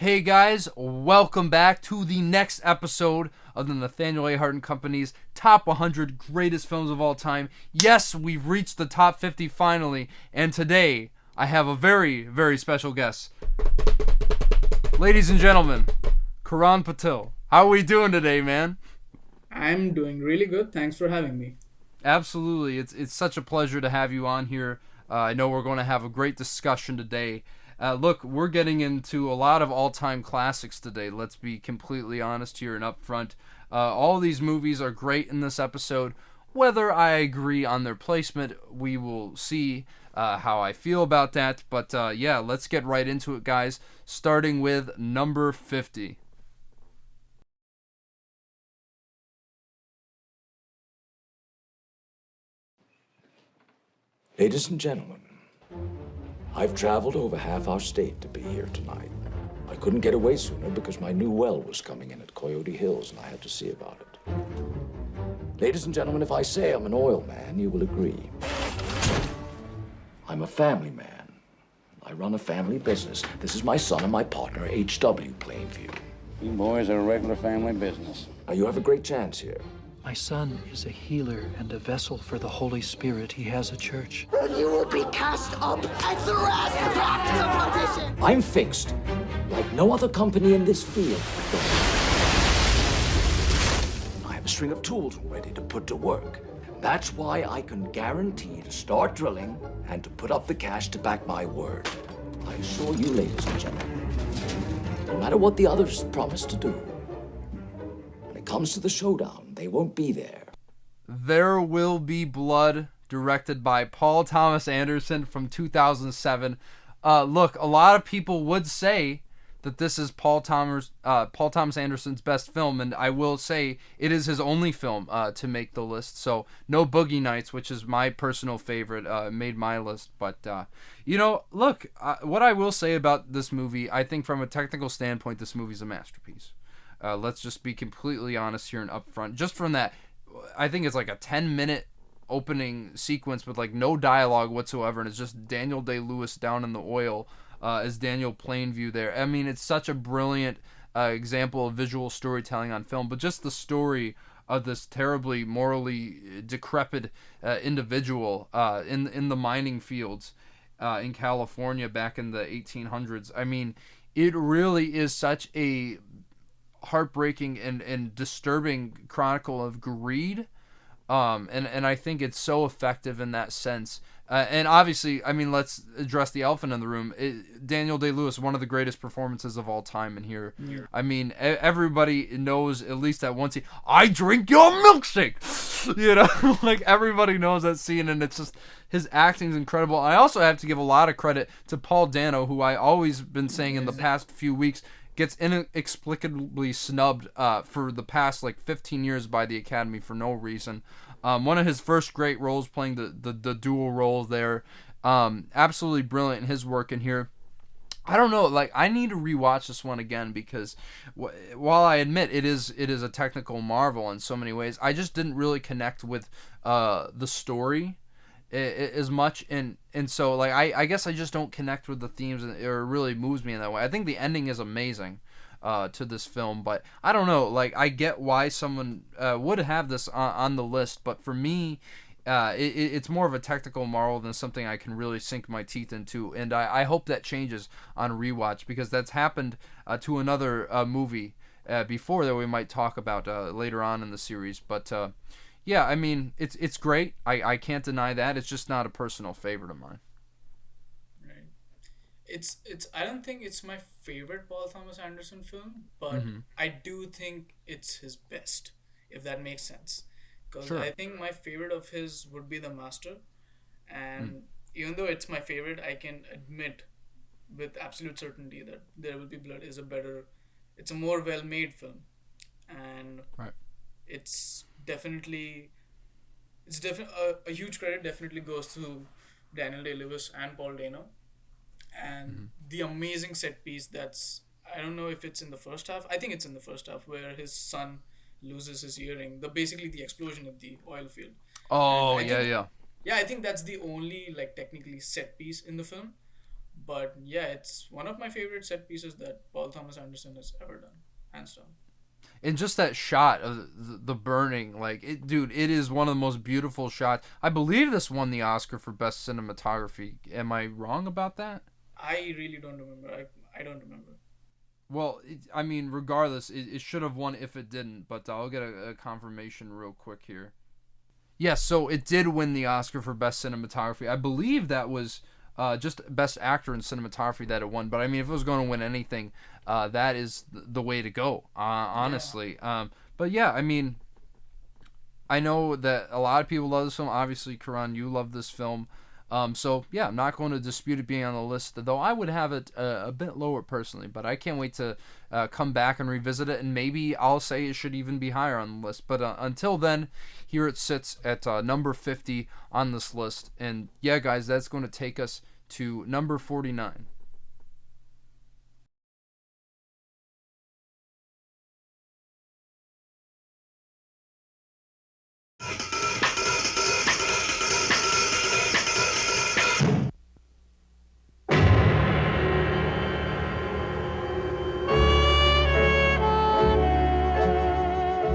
Hey guys, welcome back to the next episode of the Nathaniel Ahart Company's Top 100 Greatest Films of All Time. Yes, we've reached the top 50 finally, and today I have a very, very special guest. Ladies and gentlemen, Karan Patil. How are we doing today, man? I'm doing really good. Thanks for having me. Absolutely. It's such a pleasure to have you on here. I know we're going to have a great discussion today. Look, we're getting into a lot of all-time classics today. Let's be completely honest here and upfront. All these movies are great in this episode. Whether I agree on their placement, we will see how I feel about that. But yeah, let's get right into it, guys. Starting with number 50. Ladies and gentlemen, I've traveled over half our state to be here tonight. I couldn't get away sooner because my new well was coming in at Coyote Hills and I had to see about it. Ladies and gentlemen, if I say I'm an oil man, you will agree. I'm a family man. I run a family business. This is my son and my partner, H.W. Plainview. You boys are a regular family business. Now, you have a great chance here. My son is a healer and a vessel for the Holy Spirit. He has a church. And you will be cast up and thrust back to perdition. I'm fixed, like no other company in this field. I have a string of tools ready to put to work. That's why I can guarantee to start drilling and to put up the cash to back my word. I assure you, ladies and gentlemen, no matter what the others promise to do, when it comes to the showdown, they won't be there. There Will Be Blood, directed by Paul Thomas Anderson from 2007. Look, a lot of people would say that this is Paul Thomas Anderson's best film, and I will say it is his only film to make the list. So no Boogie Nights, which is my personal favorite, made my list. But look, what I will say about this movie, I think from a technical standpoint, this movie's a masterpiece. Let's just be completely honest here and upfront. Just from that, I think it's like a 10-minute opening sequence with like no dialogue whatsoever, and it's just Daniel Day-Lewis down in the oil as Daniel Plainview there. I mean, it's such a brilliant example of visual storytelling on film, but just the story of this terribly morally decrepit individual in the mining fields in California back in the 1800s. I mean, it really is such a heartbreaking and disturbing chronicle of greed, and I think it's so effective in that sense. And obviously, I mean, let's address the elephant in the room. Daniel Day-Lewis, one of the greatest performances of all time in here. Yeah. I mean, everybody knows at least that one scene. I drink your milkshake, like everybody knows that scene, and it's just his acting is incredible. I also have to give a lot of credit to Paul Dano, who I always been saying in the past few weeks gets inexplicably snubbed for the past like 15 years by the Academy for no reason. One of his first great roles, playing the dual role there. Absolutely brilliant in his work in here. I don't know, like I need to rewatch this one again because while I admit it is a technical marvel in so many ways, I just didn't really connect with the story as much, and so like I guess I just don't connect with the themes, or it really moves me in that way. I think the ending is amazing to this film, but I don't know, like I get why someone would have this on the list, but for me it's more of a technical marvel than something I can really sink my teeth into, and I hope that changes on rewatch, because that's happened to another movie before that we might talk about later on in the series. But yeah, I mean, it's great. I can't deny that. It's just not a personal favorite of mine. Right. It's I don't think it's my favorite Paul Thomas Anderson film, but I do think it's his best, if that makes sense. Because Sure. I think my favorite of his would be The Master, and even though it's my favorite, I can admit with absolute certainty that There Will Be Blood is it's a more well-made film, and Right. it's definitely a huge credit definitely goes to Daniel Day-Lewis and Paul Dano, and the amazing set piece that's, I don't know if it's in the first half, I think it's in the first half, where his son loses his earring, basically the explosion of the oil field. Oh, And I yeah, think, yeah. yeah, I think that's the only like technically set piece in the film, But yeah, it's one of my favorite set pieces that Paul Thomas Anderson has ever done, hands down. And just that shot of the burning, like it, dude, it is one of the most beautiful shots. I believe this won the Oscar for best cinematography. Am I wrong about that? I really don't remember. I don't remember. Well, I mean, regardless, it should have won if it didn't. But I'll get a confirmation real quick here. Yes, so it did win the Oscar for best cinematography. I believe that was just best actor in cinematography that it won. But I mean, if it was going to win anything, that is the way to go. Honestly. Yeah. But yeah, I mean, I know that a lot of people love this film. Obviously, Karan, you love this film. So yeah, I'm not going to dispute it being on the list, though I would have it a bit lower personally. But I can't wait to come back and revisit it, and maybe I'll say it should even be higher on the list. But until then, here it sits at number 50 on this list. And yeah, guys, that's going to take us to number 49.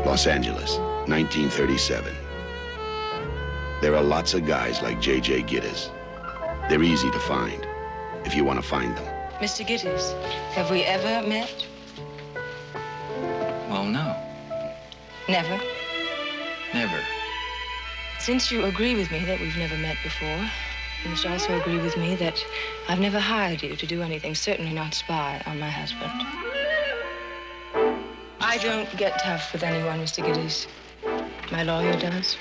Los Angeles, 1937. There are lots of guys like J.J. Gittes. They're easy to find, if you want to find them. Mr. Gittes, have we ever met? Well, no. Never. Never. Since you agree with me that we've never met before, you must also agree with me that I've never hired you to do anything, certainly not spy on my husband. I don't get tough with anyone, Mr. Gittes. My lawyer does.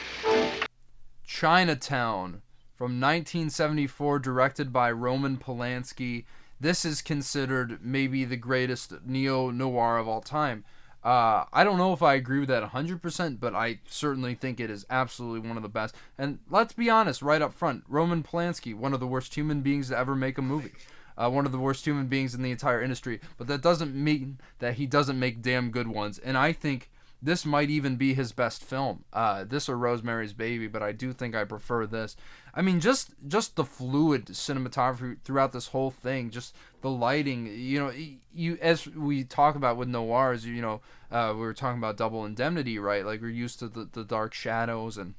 Chinatown from 1974, directed by Roman Polanski. This is considered maybe the greatest neo-noir of all time. I don't know if I agree with that 100%, but I certainly think it is absolutely one of the best. And let's be honest, right up front, Roman Polanski, one of the worst human beings to ever make a movie. One of the worst human beings in the entire industry. But that doesn't mean that he doesn't make damn good ones. And I think this might even be his best film. This or Rosemary's Baby, but I do think I prefer this. I mean, just the fluid cinematography throughout this whole thing, just the lighting. You know, you as we talk about with noirs, you know, we were talking about Double Indemnity, right? Like we're used to the dark shadows and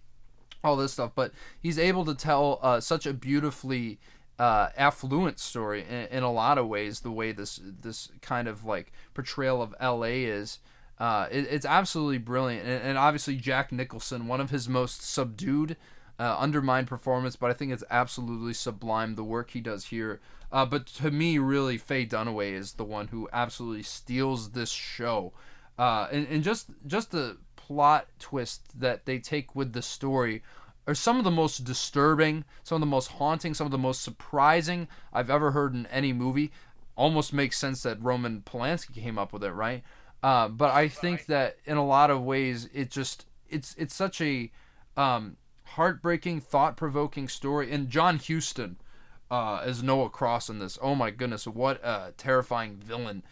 all this stuff, but he's able to tell such a beautifully affluent story in a lot of ways. The way this kind of like portrayal of L.A. is. It's absolutely brilliant, and obviously Jack Nicholson, one of his most subdued, undermined performance, but I think it's absolutely sublime, the work he does here. But to me, really, Faye Dunaway is the one who absolutely steals this show, and just the plot twist that they take with the story are some of the most disturbing, some of the most haunting, some of the most surprising I've ever heard in any movie. Almost makes sense that Roman Polanski came up with it, right? But I think that in a lot of ways, it's such a heartbreaking, thought-provoking story. And John Huston as Noah Cross in this. Oh my goodness, what a terrifying villain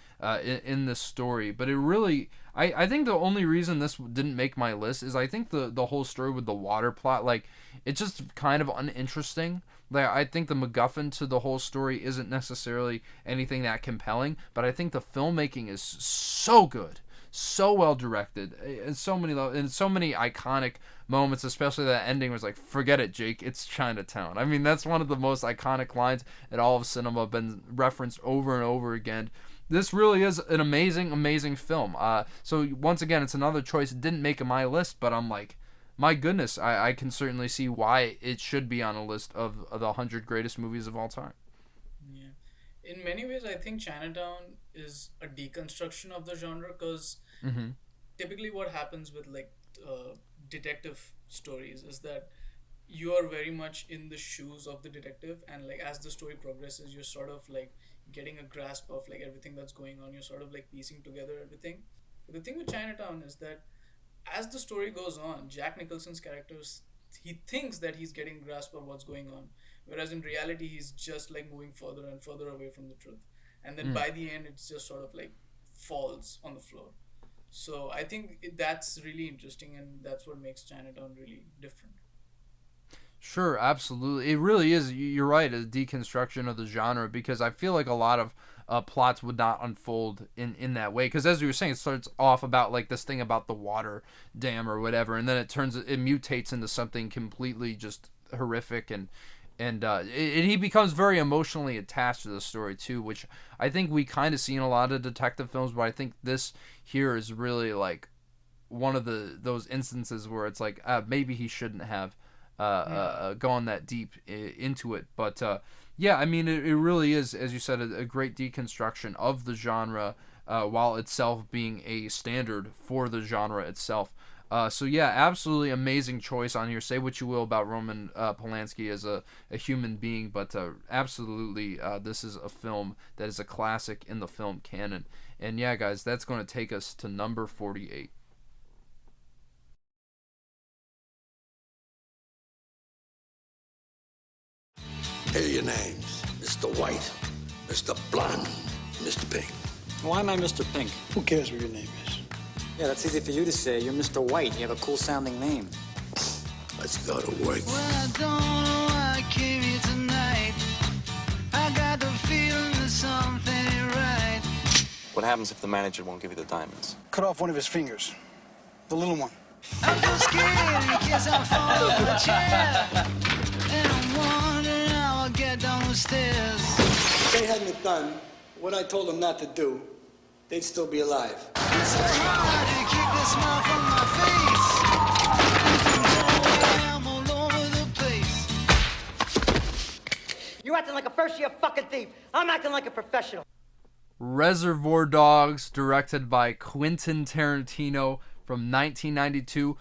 in this story. But it really, I think the only reason this didn't make my list is I think the whole story with the water plot, like, it's just kind of uninteresting. Like, I think the MacGuffin to the whole story isn't necessarily anything that compelling, but I think the filmmaking is so good, so well directed, and so many iconic moments, especially that ending was like, forget it, Jake, it's Chinatown. I mean, that's one of the most iconic lines in all of cinema, been referenced over and over again. This really is an amazing, amazing film. So once again, it's another choice. It didn't make my list, but I'm like, my goodness, I can certainly see why it should be on a list of the 100 greatest movies of all time. Yeah. In many ways, I think Chinatown is a deconstruction of the genre, because typically what happens with like detective stories is that you are very much in the shoes of the detective, and like as the story progresses, you're sort of like getting a grasp of like everything that's going on. You're sort of like piecing together everything. But the thing with Chinatown is that as the story goes on, Jack Nicholson's character, he thinks that he's getting a grasp of what's going on, whereas in reality he's just like moving further and further away from the truth, and then by the end it's just sort of like falls on the floor. So I think that's really interesting, and that's what makes Chinatown really different. Sure, absolutely. It really is. You're right. A deconstruction of the genre, because I feel like a lot of plots would not unfold in that way. Because as you were saying, it starts off about like this thing about the water dam or whatever, and then it mutates into something completely just horrific, and he becomes very emotionally attached to the story too, which I think we kind of see in a lot of detective films. But I think this here is really like one of those instances where it's like maybe he shouldn't have gone that deep into it. But yeah, I mean, it really is, as you said, a great deconstruction of the genre, while itself being a standard for the genre itself. So yeah, absolutely amazing choice on here. Say what you will about Roman Polanski as a human being, but absolutely this is a film that is a classic in the film canon. And yeah, guys, that's going to take us to number 48. Here are your names. Mr. White, Mr. Blonde, Mr. Pink. Why am I Mr. Pink? Who cares what your name is? Yeah, that's easy for you to say. You're Mr. White. You have a cool-sounding name. Let's go to work. Well, I don't know why I came here tonight. I got the feeling that something ain't right. What happens if the manager won't give you the diamonds? Cut off one of his fingers. The little one. I'm so scared in case I fall off the chair. And I'm wondering how I'll get down the stairs. If they hadn't done what I told them not to do, they'd still be alive. It's so hard to keep the smile from my face. I'm all over the place. You're acting like a first-year fucking thief. I'm acting like a professional. Reservoir Dogs, directed by Quentin Tarantino from 1992.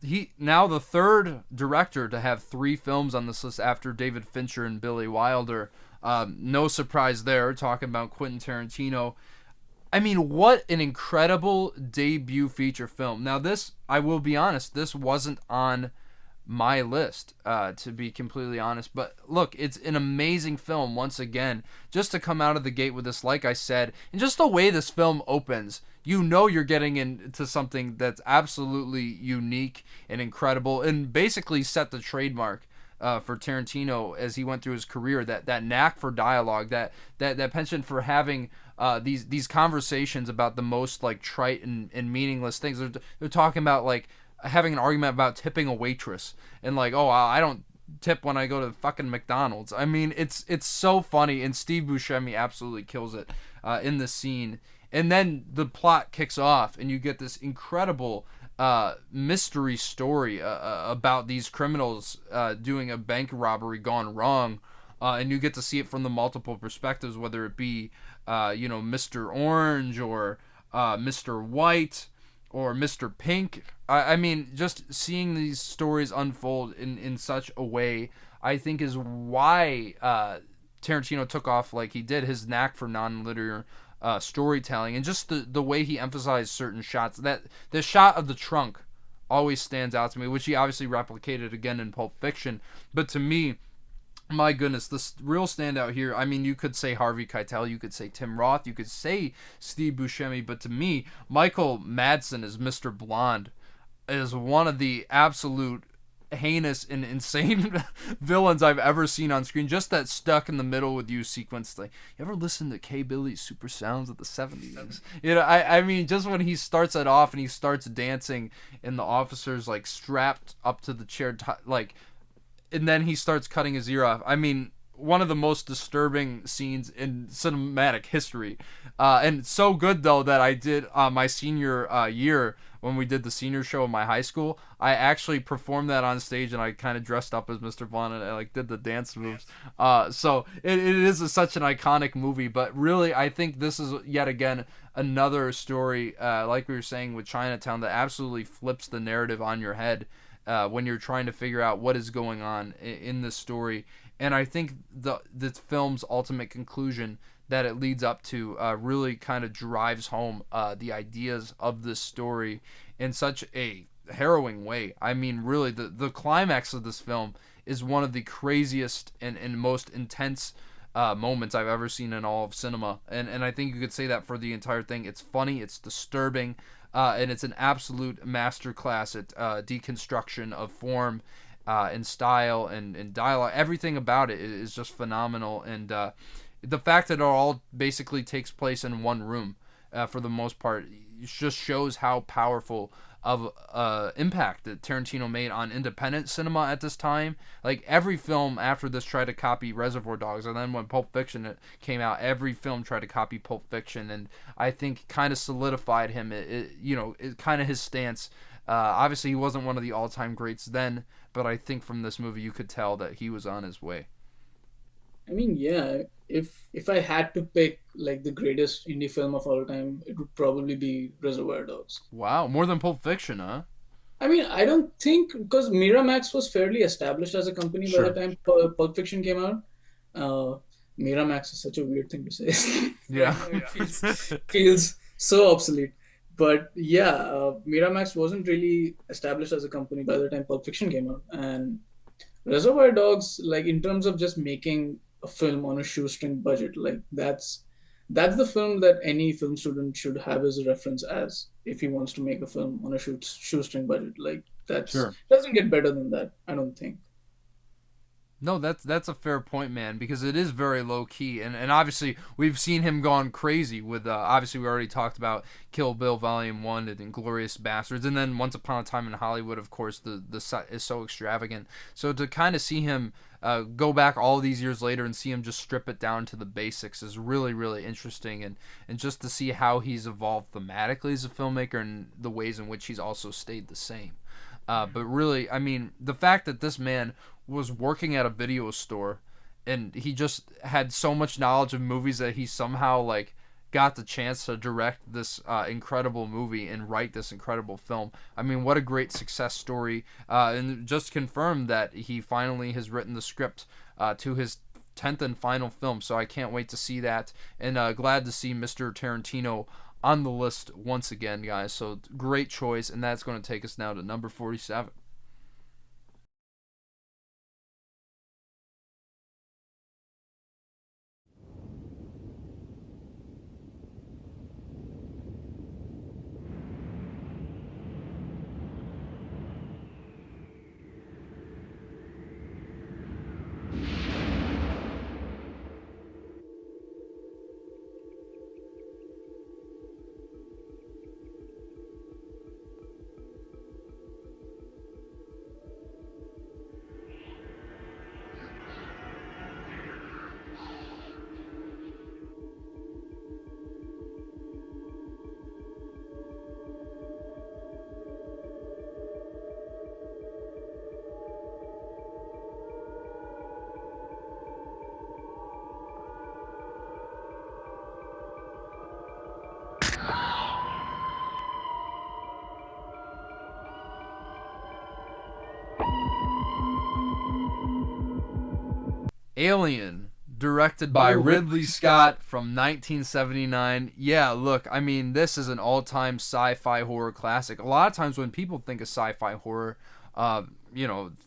He now the third director to have 3 films on this list after David Fincher and Billy Wilder. No surprise there, talking about Quentin Tarantino. I mean, what an incredible debut feature film. Now this, I will be honest, this wasn't on my list, to be completely honest. But look, it's an amazing film once again. Just to come out of the gate with this, like I said, and just the way this film opens, you know you're getting into something that's absolutely unique and incredible, and basically set the trademark for Tarantino as he went through his career. That knack for dialogue, that penchant for having these conversations about the most like trite and meaningless things. They're talking about like having an argument about tipping a waitress, and like, oh, I don't tip when I go to fucking McDonald's. I mean, it's so funny, and Steve Buscemi absolutely kills it in the scene. And then the plot kicks off, and you get this incredible mystery story about these criminals doing a bank robbery gone wrong, and you get to see it from the multiple perspectives, whether it be Mr. Orange or Mr. White or Mr. Pink. I mean, just seeing these stories unfold in such a way, I think, is why Tarantino took off like he did. His knack for non-linear storytelling, and just the way he emphasized certain shots. That the shot of the trunk always stands out to me, which he obviously replicated again in Pulp Fiction. But to me, my goodness, the real standout here, I mean, you could say Harvey Keitel, you could say Tim Roth, you could say Steve Buscemi, but to me, Michael Madsen as Mr. Blonde is one of the absolute heinous and insane villains I've ever seen on screen. Just that stuck in the middle with you sequence. Like, you ever listen to K. Billy's Super Sounds of the 70s? You know, I mean, just when he starts it off and he starts dancing and the officer's like strapped up to the chair, and then he starts cutting his ear off. I mean, one of the most disturbing scenes in cinematic history. And so good, though, that I did my senior year, when we did the senior show in my high school, I actually performed that on stage, and I kind of dressed up as Mr. Blonde, and I like did the dance moves. So it is such an iconic movie. But really, I think this is yet again another story, like we were saying with Chinatown, that absolutely flips the narrative on your head when you're trying to figure out what is going on in this story. And I think this film's ultimate conclusion that it leads up to really kind of drives home the ideas of this story in such a harrowing way. I mean, really, the climax of this film is one of the craziest and most intense moments I've ever seen in all of cinema. And I think you could say that for the entire thing. It's funny, it's disturbing, and it's an absolute masterclass at deconstruction of form in style and dialogue. Everything about it is just phenomenal, and the fact that it all basically takes place in one room for the most part just shows how powerful of impact that Tarantino made on independent cinema at this time. Like, every film after this tried to copy Reservoir Dogs, and then when Pulp Fiction came out, every film tried to copy Pulp Fiction, and I think kind of solidified him. It kind of his stance. Obviously, he wasn't one of the all-time greats then, but I think from this movie you could tell that he was on his way. I mean, yeah, if I had to pick like the greatest indie film of all time, it would probably be Reservoir Dogs. Wow, more than Pulp Fiction, huh? I mean, I don't think, because Miramax was fairly established as a company by the time Pulp Fiction came out. Miramax is such a weird thing to say. Yeah. It feels so obsolete. But yeah, Miramax wasn't really established as a company by the time Pulp Fiction came out. And Reservoir Dogs, like, in terms of just making a film on a shoestring budget, like, that's the film that any film student should have as a reference as if he wants to make a film on a shoestring budget. Like, doesn't get better than that, I don't think. No, that's a fair point, man, because it is very low key, and obviously we've seen him gone crazy with obviously we already talked about Kill Bill Volume 1 and Inglourious Bastards, and then Once Upon a Time in Hollywood, of course, the set is so extravagant. So to kind of see him go back all these years later and see him just strip it down to the basics is really, really interesting, and just to see how he's evolved thematically as a filmmaker and the ways in which he's also stayed the same. But really, I mean, the fact that this man was working at a video store and he just had so much knowledge of movies that he somehow like got the chance to direct this incredible movie and write this incredible film. I mean, what a great success story, and just confirmed that he finally has written the script to his 10th and final film, so I can't wait to see that, and glad to see Mr. Tarantino on the list once again, guys. So great choice, and that's going to take us now to number 47. Alien, directed by Ridley Scott from 1979. Yeah, look, I mean, this is an all-time sci-fi horror classic. A lot of times when people think of sci-fi horror,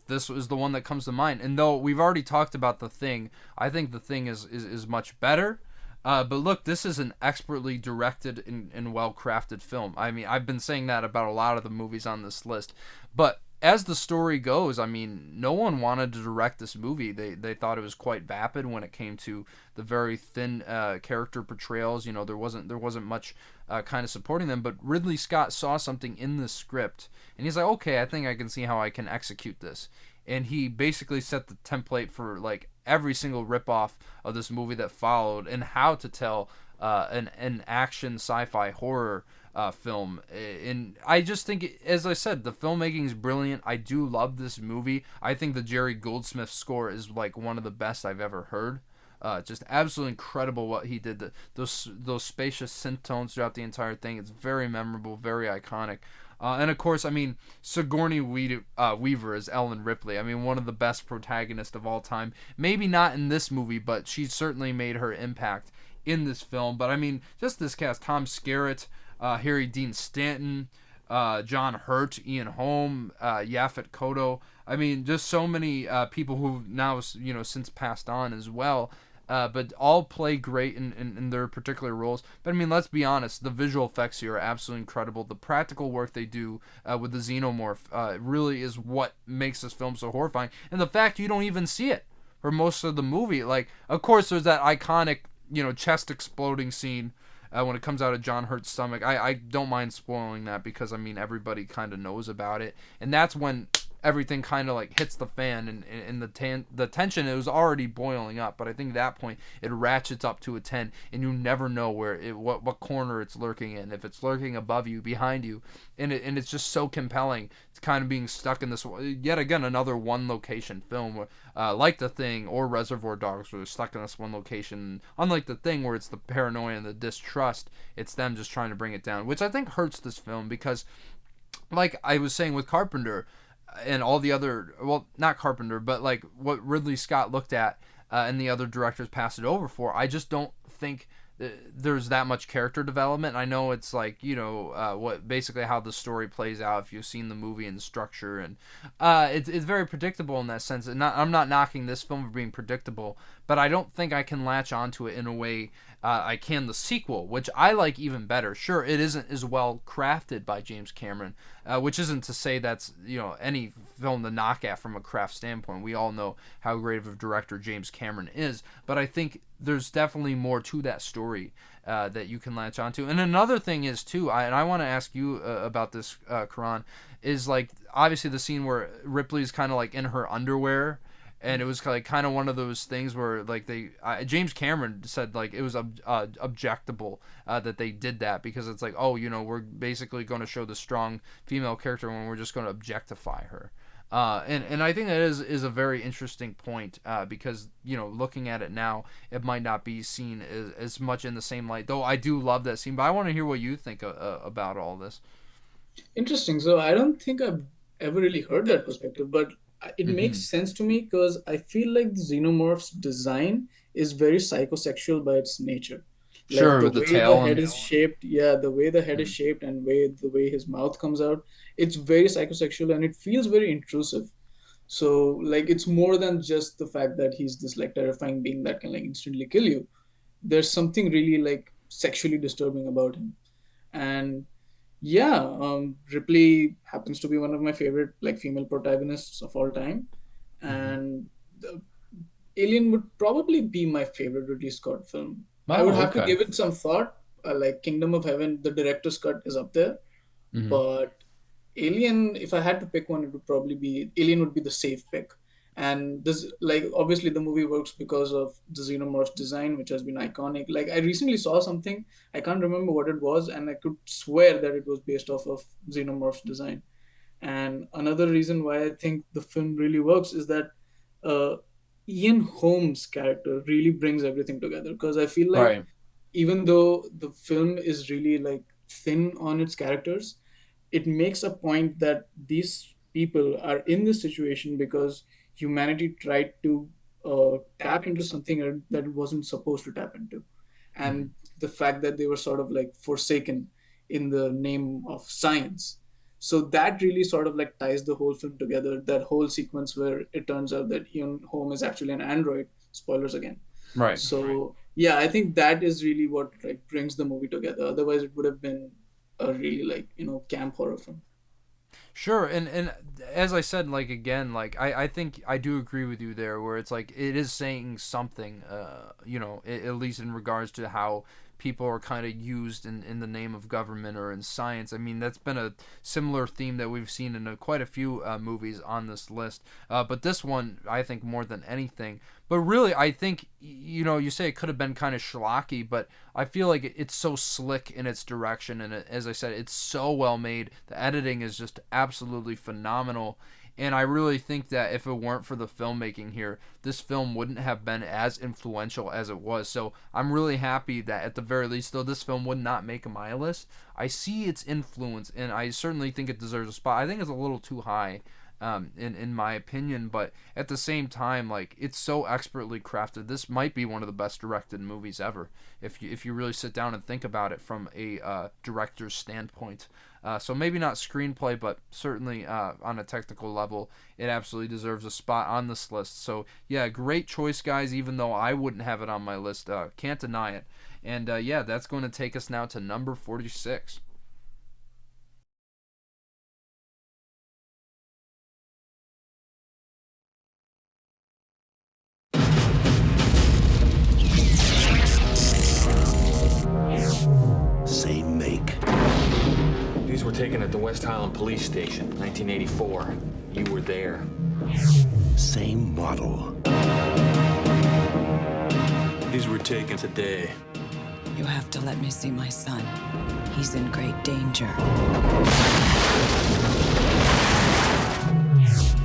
this is the one that comes to mind. And though we've already talked about The Thing, I think The Thing is much better. But look, this is an expertly directed and well-crafted film. I mean, I've been saying that about a lot of the movies on this list. But as the story goes, I mean, no one wanted to direct this movie. They thought it was quite vapid when it came to the very thin character portrayals. You know, there wasn't much kind of supporting them. But Ridley Scott saw something in the script, and he's like, okay, I think I can see how I can execute this. And he basically set the template for like every single ripoff of this movie that followed, and how to tell an action sci-fi horror film. And I just think, as I said, the filmmaking is brilliant. I do love this movie. I think the Jerry Goldsmith score is like one of the best I've ever heard. Just absolutely incredible what he did. Those spacious synth tones throughout the entire thing. It's very memorable, very iconic. And of course, I mean, Sigourney Weaver as Ellen Ripley. I mean, one of the best protagonists of all time. Maybe not in this movie, but she certainly made her impact in this film. But I mean, just this cast: Tom Skerritt, Harry Dean Stanton, John Hurt, Ian Holm, Yaphet Kotto. I mean, just so many people who now, since passed on as well. but all play great in their particular roles. But I mean, let's be honest, the visual effects here are absolutely incredible. The practical work they do with the xenomorph really is what makes this film so horrifying. And the fact you don't even see it for most of the movie. Like, of course, there's that iconic, chest exploding scene when it comes out of John Hurt's stomach. I don't mind spoiling that because, I mean, everybody kind of knows about it. And that's when everything kind of like hits the fan, and the tension, it was already boiling up, but I think at that point it ratchets up to a 10, and you never know what corner it's lurking in, if it's lurking above you, behind you, and it's just so compelling. It's kind of being stuck in this, yet again, another one location film where, like The Thing or Reservoir Dogs, where they're stuck in this one location. Unlike The Thing, where it's the paranoia and the distrust, it's them just trying to bring it down, which I think hurts this film because, like I was saying with Carpenter and all the other, well, not Carpenter, but like what Ridley Scott looked at and the other directors passed it over for, I just don't think there's that much character development. I know it's like, what basically how the story plays out if you've seen the movie and the structure, and it's very predictable in that sense. And I'm not knocking this film for being predictable, but I don't think I can latch onto it in a way I can the sequel, which I like even better. Sure, it isn't as well crafted by James Cameron, which isn't to say that's any film to knock at from a craft standpoint. We all know how great of a director James Cameron is, but I think there's definitely more to that story that you can latch onto. And another thing is too, and I want to ask you about this, Karan, is like obviously the scene where Ripley's kind of like in her underwear. And it was like kind of one of those things where like James Cameron said like it was objectable that they did that, because it's like, oh, we're basically going to show the strong female character when we're just going to objectify her. And I think that is a very interesting point because, looking at it now, it might not be seen as much in the same light, though I do love that scene. But I want to hear what you think about all this. Interesting. So I don't think I've ever really heard that perspective, but it makes sense to me because I feel like the xenomorph's design is very psychosexual by its nature. Like sure, with the tail. The head is shaped, the way the head is shaped and the way his mouth comes out, it's very psychosexual and it feels very intrusive. So like it's more than just the fact that he's this like terrifying being that can like instantly kill you. There's something really like sexually disturbing about him. And Ripley happens to be one of my favorite like female protagonists of all time, and Alien would probably be my favorite Ridley Scott film. I would have to give it some thought. Like Kingdom of Heaven, the director's cut is up there, but Alien, if I had to pick one, it would probably be Alien. Would be the safe pick. And this, like, obviously the movie works because of the xenomorph's design, which has been iconic. Like, I recently saw something, I can't remember what it was, and I could swear that it was based off of xenomorph's design. And another reason why I think the film really works is that Ian Holmes' character really brings everything together. Because I feel like even though the film is really, like, thin on its characters, it makes a point that these people are in this situation because humanity tried to tap into something that it wasn't supposed to tap into. And the fact that they were sort of like forsaken in the name of science. So that really sort of like ties the whole film together, that whole sequence where it turns out that Ian Holm is actually an android. Spoilers again. Right. So, yeah, I think that is really what like brings the movie together. Otherwise, it would have been a really like, camp horror film. Sure, and as I said, like, again, like, I think I do agree with you there, where it's like, it is saying something, at least in regards to how people are kind of used in the name of government or in science. I mean, that's been a similar theme that we've seen in quite a few movies on this list. But this one, I think, more than anything. But really, I think, you say it could have been kind of schlocky, but I feel like it's so slick in its direction. And as I said, it's so well made. The editing is just absolutely phenomenal. And I really think that if it weren't for the filmmaking here, this film wouldn't have been as influential as it was. So I'm really happy that at the very least, though this film would not make my list, I see its influence, and I certainly think it deserves a spot. I think it's a little too high in my opinion. But at the same time, like, it's so expertly crafted. This might be one of the best directed movies ever, if you really sit down and think about it from a director's standpoint. So maybe not screenplay, but certainly on a technical level, it absolutely deserves a spot on this list. So yeah, great choice, guys, even though I wouldn't have it on my list. Can't deny it. And yeah, that's going to take us now to number 46. Same make. These were taken at the West Highland Police Station, 1984. You were there. Same model. These were taken today. You have to let me see my son. He's in great danger.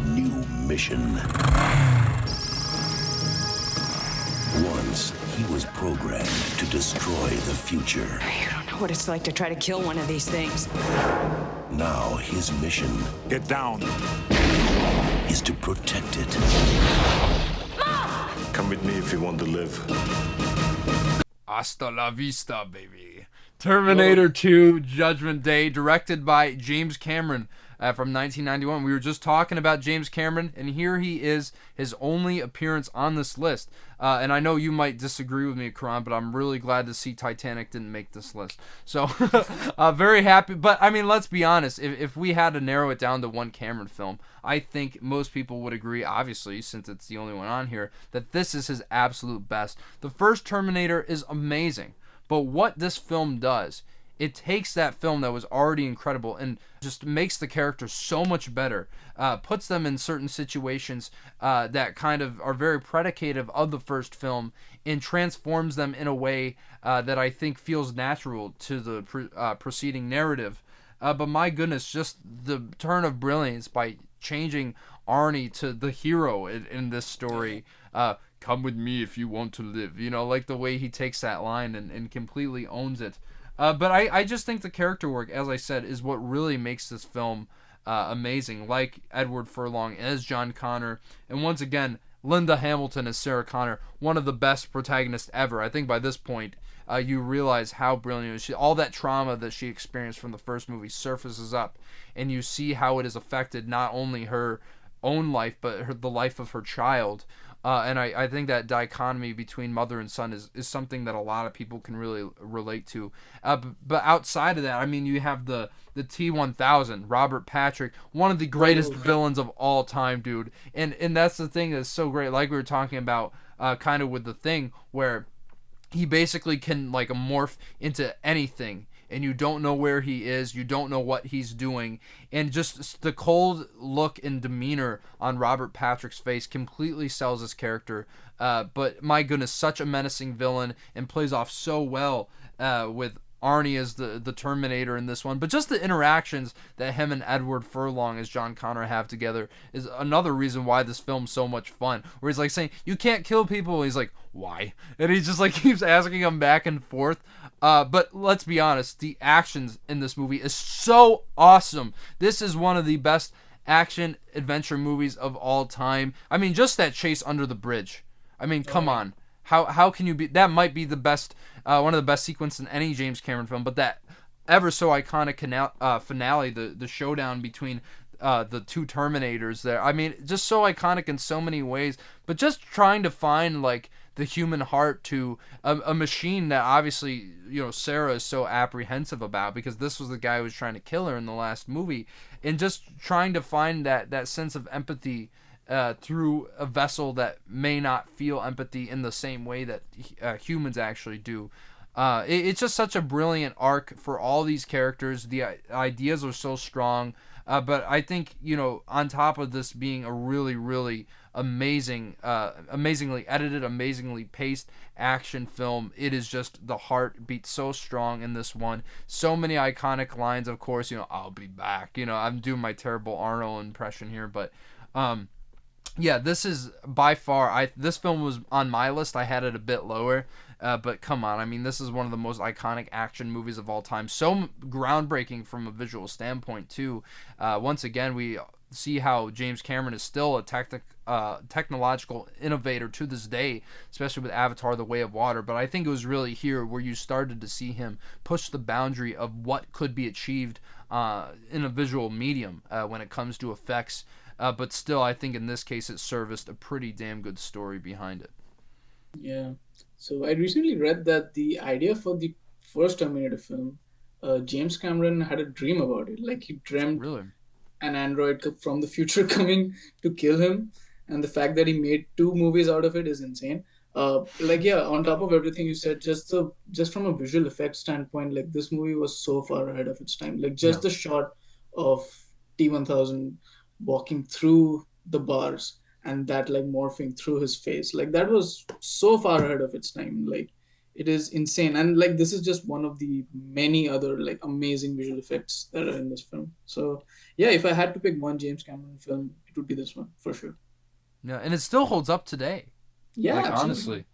New mission. Once, he was programmed to destroy the future. You don't know what it's like to try to kill one of these things. Now, his mission... Get down. ...is to protect it. Come with me if you want to live. Hasta la vista, baby. Terminator 2 Judgment Day, directed by James Cameron from 1991. We were just talking about James Cameron, and here he is, his only appearance on this list. And I know you might disagree with me, Karan, but I'm really glad to see Titanic didn't make this list. So, very happy. But, I mean, let's be honest. If we had to narrow it down to one Cameron film, I think most people would agree, obviously, since it's the only one on here, that this is his absolute best. The first Terminator is amazing. But what this film does, it takes that film that was already incredible and just makes the characters so much better, puts them in certain situations that kind of are very predicative of the first film, and transforms them in a way that I think feels natural to the preceding narrative. But my goodness, just the turn of brilliance by changing Arnie to the hero in this story. Come with me if you want to live. You know, like the way he takes that line and completely owns it. But I just think the character work, as I said, is what really makes this film amazing. Like Edward Furlong as John Connor. And once again, Linda Hamilton as Sarah Connor. One of the best protagonists ever. I think by this point, you realize how brilliant she is. All that trauma that she experienced from the first movie surfaces up. And you see how it has affected not only her own life, but the life of her child. And I think that dichotomy between mother and son is something that a lot of people can really relate to. But outside of that, I mean, you have the T-1000, Robert Patrick, one of the greatest villains of all time, dude. And that's the thing that's so great. Like we were talking about kind of with The Thing, where he basically can like morph into anything. And you don't know where he is, you don't know what he's doing, and just the cold look and demeanor on Robert Patrick's face completely sells his character. But my goodness, such a menacing villain, and plays off so well with Arnie as the Terminator in this one. But just the interactions that him and Edward Furlong as John Connor have together is another reason why this film's so much fun. Where he's like saying, you can't kill people. And he's like, why? And he just like keeps asking him back and forth. But let's be honest, the actions in this movie is so awesome. This is one of the best action adventure movies of all time. I mean, just that chase under the bridge. I mean, come on. How can you be? That might be the best, one of the best sequences in any James Cameron film. But that ever so iconic finale, the showdown between the two Terminators there. I mean, just so iconic in so many ways. But just trying to find like the human heart to a machine that obviously, you know, Sarah is so apprehensive about, because this was the guy who was trying to kill her in the last movie, and just trying to find that sense of empathy through a vessel that may not feel empathy in the same way that humans actually do. It's just such a brilliant arc for all these characters. The ideas are so strong, but I think, you know, on top of this being a really, really amazingly edited, amazingly paced action film, it is just, the heart beats so strong in this one. So many iconic lines, of course, you know, I'll be back. You know, I'm doing my terrible Arnold impression here, but yeah, this is by far, this film was on my list. I had it a bit lower, but come on, I mean, this is one of the most iconic action movies of all time. So groundbreaking from a visual standpoint too. Once again, we see how James Cameron is still a technological innovator to this day, especially with Avatar: The Way of Water. But I think it was really here where you started to see him push the boundary of what could be achieved in a visual medium when it comes to effects. But still, I think in this case it serviced a pretty damn good story behind it. Yeah. So I recently read that the idea for the first Terminator film, James Cameron had a dream about it. Like he dreamt Really? an android from the future coming to kill him, and the fact that he made 2 movies out of it is insane. Like yeah, on top of everything you said, just from a visual effects standpoint, like this movie was so far ahead of its time. Like just the shot of T-1000 walking through the bars and that like morphing through his face, like that was so far ahead of its time. Like it is insane, and like this is just one of the many other like amazing visual effects that are in this film. So yeah, if I had to pick one James Cameron film, it would be this one for sure. Yeah, and it still holds up today. Yeah, like, absolutely. honestly.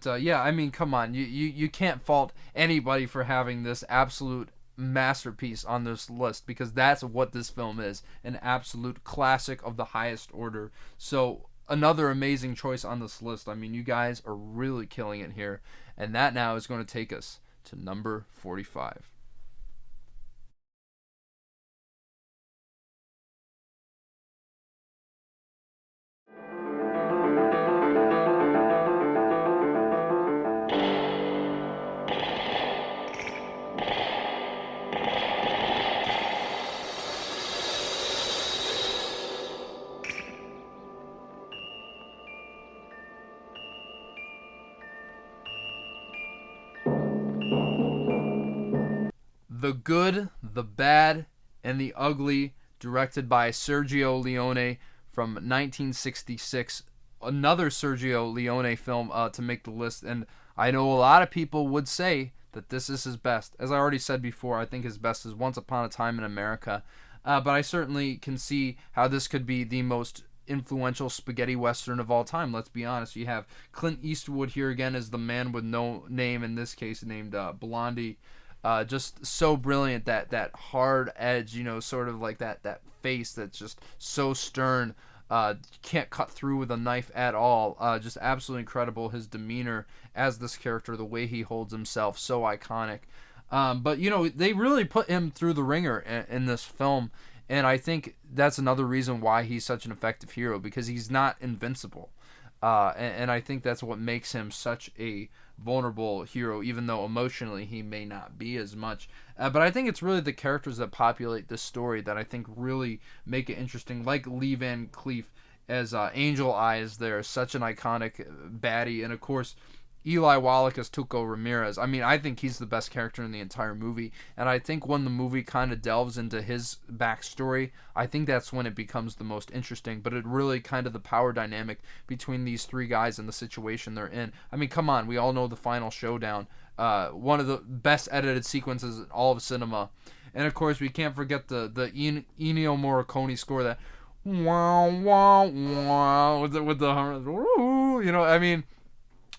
But yeah, I mean, come on, you can't fault anybody for having this absolute masterpiece on this list, because that's what this film is, an absolute classic of the highest order. So another amazing choice on this list. I mean, you guys are really killing it here, and that now is going to take us to number 45. The Good, the Bad, and the Ugly, directed by Sergio Leone from 1966. Another Sergio Leone film to make the list, and I know a lot of people would say that this is his best. As I already said before, I think his best is Once Upon a Time in America, but I certainly can see how this could be the most influential spaghetti western of all time. Let's be honest. You have Clint Eastwood here again as the man with no name, in this case named Blondie. Just so brilliant, that hard edge, sort of like that face that's just so stern, can't cut through with a knife at all. Just absolutely incredible. His demeanor as this character, the way he holds himself, so iconic. But they really put him through the ringer in this film, and I think that's another reason why he's such an effective hero, because he's not invincible. And I think that's what makes him such a vulnerable hero, even though emotionally he may not be as much. But I think it's really the characters that populate this story that I think really make it interesting, like Lee Van Cleef as Angel Eyes there, such an iconic baddie. And of course, Eli Wallach as Tuco Ramirez. I mean, I think he's the best character in the entire movie, and I think when the movie kind of delves into his backstory, I think that's when it becomes the most interesting. But it really kind of the power dynamic between these three guys and the situation they're in. I mean, come on, we all know the final showdown, one of the best edited sequences in all of cinema, and of course we can't forget the Ennio Morricone score, that wow wow wow with the I mean,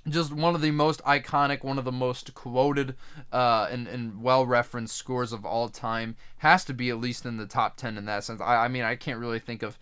just one of the most iconic, one of the most quoted and well-referenced scores of all time. Has to be at least in the top 10 in that sense. I mean, I can't really think of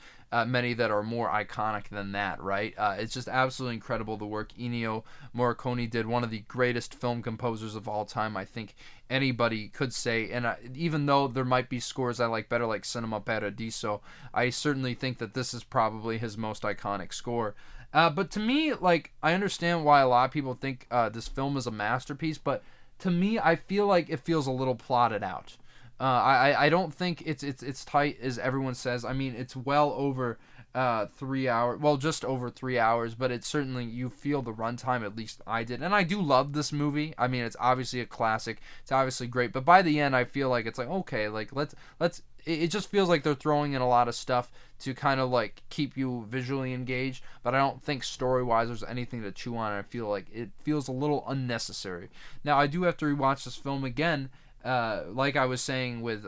many that are more iconic than that, right? It's just absolutely incredible the work Ennio Morricone did, one of the greatest film composers of all time, I think anybody could say. And even though there might be scores I like better, like Cinema Paradiso, I certainly think that this is probably his most iconic score. But to me, like, I understand why a lot of people think this film is a masterpiece, but to me, I feel like it feels a little plotted out. I don't think it's tight as everyone says. I mean, it's well over 3 hours, well, just over 3 hours, but it's certainly, you feel the runtime, at least I did. And I do love this movie. I mean, it's obviously a classic. It's obviously great, but by the end, I feel like it's like, okay, like, let's it just feels like they're throwing in a lot of stuff to kind of like keep you visually engaged, but I don't think story-wise there's anything to chew on. I feel like it feels a little unnecessary. Now, I do have to rewatch this film again, like I was saying with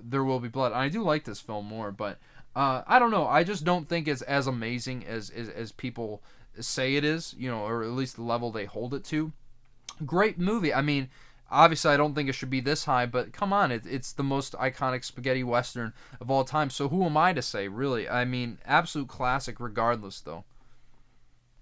There Will Be Blood. And I do like this film more, but I don't know. I just don't think it's as amazing as people say it is, or at least the level they hold it to. Great movie. I mean, Obviously, I don't think it should be this high, but come on, it's the most iconic spaghetti western of all time. So who am I to say, really? I mean, absolute classic regardless, though.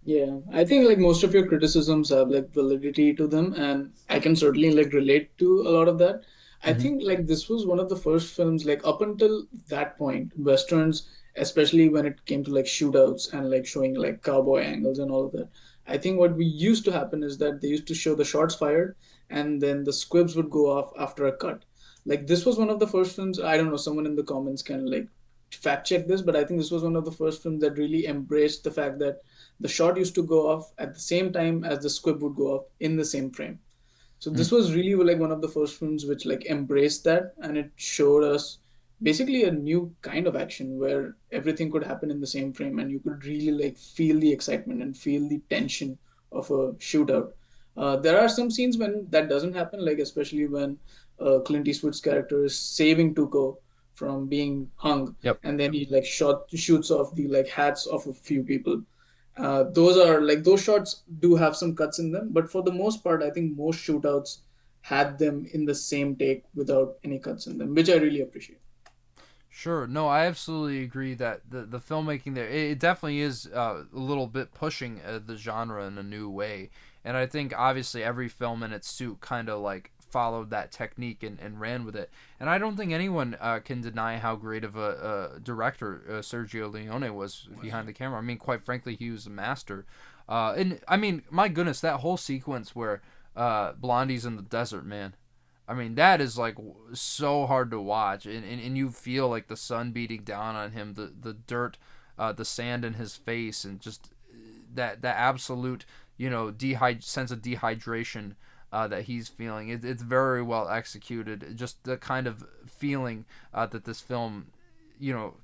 Yeah, I think like most of your criticisms have like validity to them, and I can certainly like relate to a lot of that. I think like this was one of the first films like up until that point, westerns, especially when it came to like shootouts and like showing like cowboy angles and all of that. I think what we used to happen is that they used to show the shots fired, and then the squibs would go off after a cut. Like this was one of the first films. I don't know. Someone in the comments can like fact check this, but I think this was one of the first films that really embraced the fact that the shot used to go off at the same time as the squib would go off in the same frame. So this was really like one of the first films which like embraced that, and it showed us basically a new kind of action where everything could happen in the same frame and you could really like feel the excitement and feel the tension of a shootout. There are some scenes when that doesn't happen, like especially when Clint Eastwood's character is saving Tuco from being hung, Yep. and then he like shoots off the like hats of a few people. Those are like those shots do have some cuts in them, but for the most part, I think most shootouts had them in the same take without any cuts in them, which I really appreciate. Sure. No, I absolutely agree that the filmmaking there, it definitely is a little bit pushing the genre in a new way. And I think obviously every film in its suit kind of like followed that technique and ran with it. And I don't think anyone can deny how great of a director Sergio Leone was behind the camera. I mean, quite frankly, he was a master. And I mean, my goodness, that whole sequence where Blondie's in the desert, man. I mean, that is like so hard to watch, and you feel like the sun beating down on him, the dirt, the sand in his face, and just that absolute sense of dehydration that he's feeling. It's very well executed. Just the kind of feeling that this film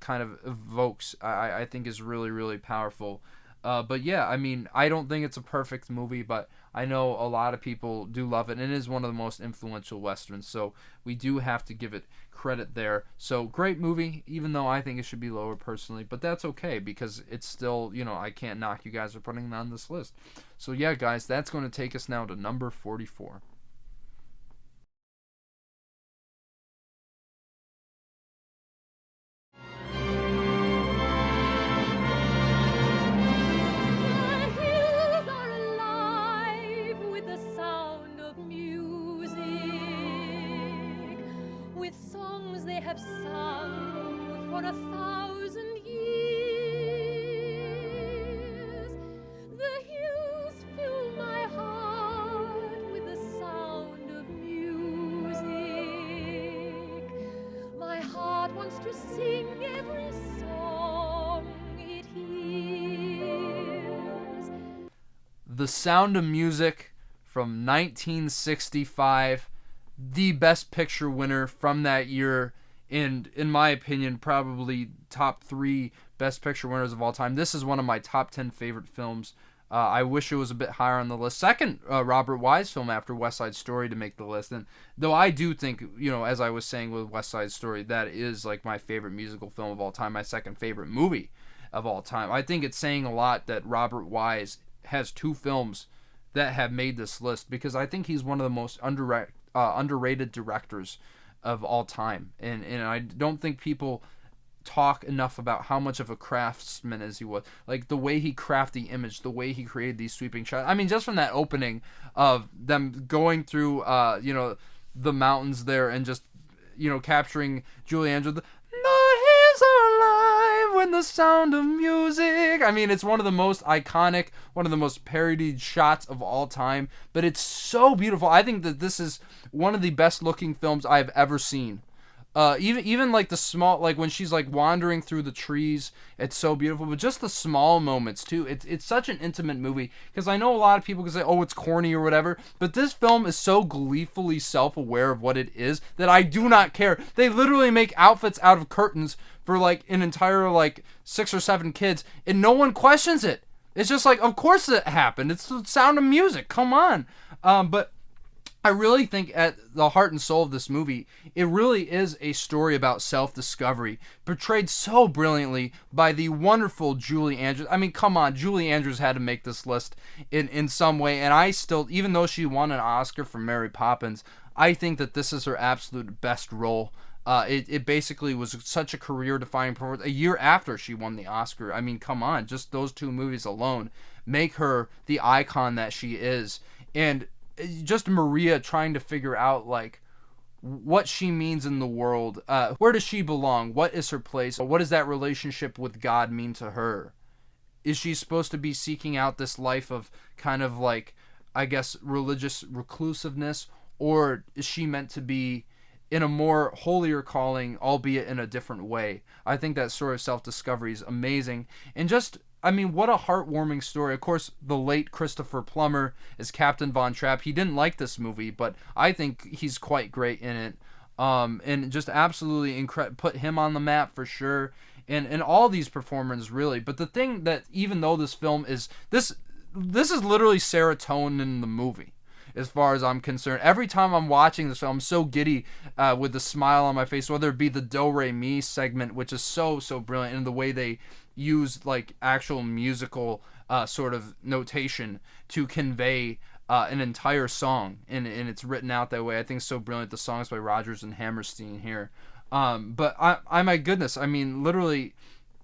kind of evokes, I think is really, really powerful. But yeah, I mean, I don't think it's a perfect movie, but I know a lot of people do love it, and it is one of the most influential westerns, so we do have to give it credit there. So great movie, even though I think it should be lower personally, but that's okay because it's still, I can't knock you guys for putting it on this list. So yeah, guys, that's going to take us now to number 44. Have sung for 1,000 years. The hills fill my heart with the sound of music. My heart wants to sing every song it hears. The Sound of Music from 1965, the Best Picture winner from that year. And in my opinion, probably top 3 Best Picture winners of all time. This is one of my top 10 favorite films. I wish it was a bit higher on the list. Second Robert Wise film after West Side Story to make the list. And though I do think, as I was saying with West Side Story, that is like my favorite musical film of all time, my second favorite movie of all time. I think it's saying a lot that Robert Wise has 2 films that have made this list, because I think he's one of the most underrated directors of all time, and I don't think people talk enough about how much of a craftsman as he was. Like the way he crafted the image, the way he created these sweeping shots. I mean, just from that opening of them going through the mountains there and just capturing Julie Andrews. The hills are alive when the sound of music. I mean, it's one of the most iconic, one of the most parodied shots of all time, but it's so beautiful. I think that this is one of the best looking films I've ever seen. Even like the small, like when she's like wandering through the trees, it's so beautiful. But just the small moments too. It's such an intimate movie, because I know a lot of people can say, oh, it's corny or whatever, but this film is so gleefully self-aware of what it is that I do not care. They literally make outfits out of curtains for like an entire like 6 or 7 kids, and no one questions it. It's just like, of course it happened. It's the Sound of Music. Come on. But I really think at the heart and soul of this movie, it really is a story about self-discovery, portrayed so brilliantly by the wonderful Julie Andrews. I mean, come on, Julie Andrews had to make this list in some way, and I still, even though she won an Oscar for Mary Poppins, I think that this is her absolute best role. It basically was such a career-defining performance. A year after she won the Oscar, I mean, come on, just those two movies alone make her the icon that she is. And just Maria trying to figure out like what she means in the world. Where does she belong? What is her place? What does that relationship with God mean to her? Is she supposed to be seeking out this life of kind of like, I guess, religious reclusiveness, or is she meant to be in a more holier calling, albeit in a different way? I think that story of self-discovery is amazing. And just, I mean, what a heartwarming story. Of course, the late Christopher Plummer is Captain Von Trapp. He didn't like this movie, but I think he's quite great in it. And just absolutely put him on the map for sure. And all these performers really. But the thing that, even though this film is, this is literally serotonin in the movie, as far as I'm concerned. Every time I'm watching this film, I'm so giddy with the smile on my face, whether it be the Do Re Mi segment, which is so brilliant, and the way they use like actual musical sort of notation to convey an entire song, and it's written out that way. I think it's so brilliant. The songs by Rodgers and Hammerstein here. But I my goodness, I mean, literally,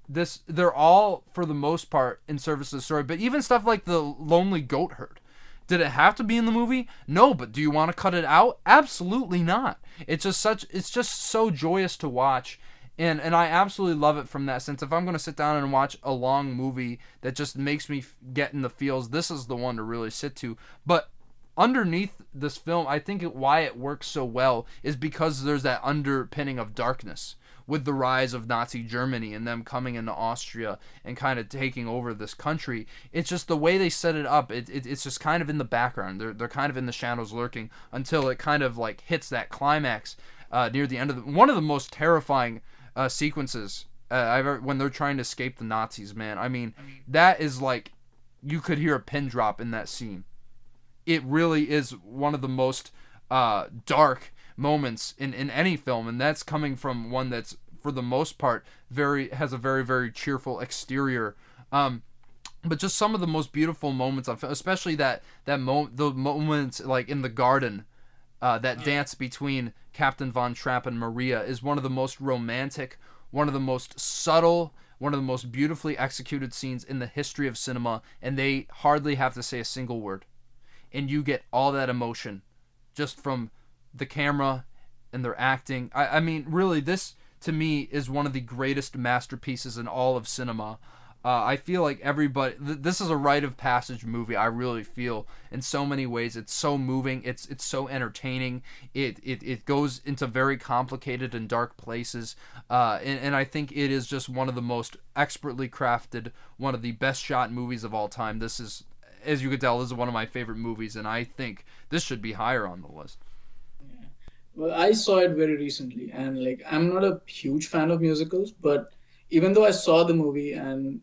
they're all, for the most part, in service of the story. But even stuff like the Lonely Goat Herd, did it have to be in the movie? No, but do you want to cut it out? Absolutely not. It's just so joyous to watch, and I absolutely love it from that sense. If I'm going to sit down and watch a long movie that just makes me get in the feels, this is the one to really sit to. But underneath this film, I think why it works so well is because there's that underpinning of darkness with the rise of Nazi Germany and them coming into Austria and kind of taking over this country. It's just the way they set it up. It's just kind of in the background. They're kind of in the shadows lurking until it kind of like hits that climax near the end of one of the most terrifying sequences when they're trying to escape the Nazis, man. I mean, that is like, you could hear a pin drop in that scene. It really is one of the most dark moments in any film, and that's coming from one that's, for the most part, has a very cheerful exterior. But just some of the most beautiful moments, especially the moments like in the garden, that dance between Captain Von Trapp and Maria is one of the most romantic, one of the most subtle, one of the most beautifully executed scenes in the history of cinema, and they hardly have to say a single word, and you get all that emotion just from the camera and their acting. I mean, really, this to me is one of the greatest masterpieces in all of cinema. I feel like everybody, this is a rite of passage movie. I really feel in so many ways. It's so moving. It's so entertaining. It goes into very complicated and dark places. And I think it is just one of the most expertly crafted, one of the best shot movies of all time. This is, as you could tell, this is one of my favorite movies, and I think this should be higher on the list. Well, I saw it very recently, and like, I'm not a huge fan of musicals, but even though I saw the movie, and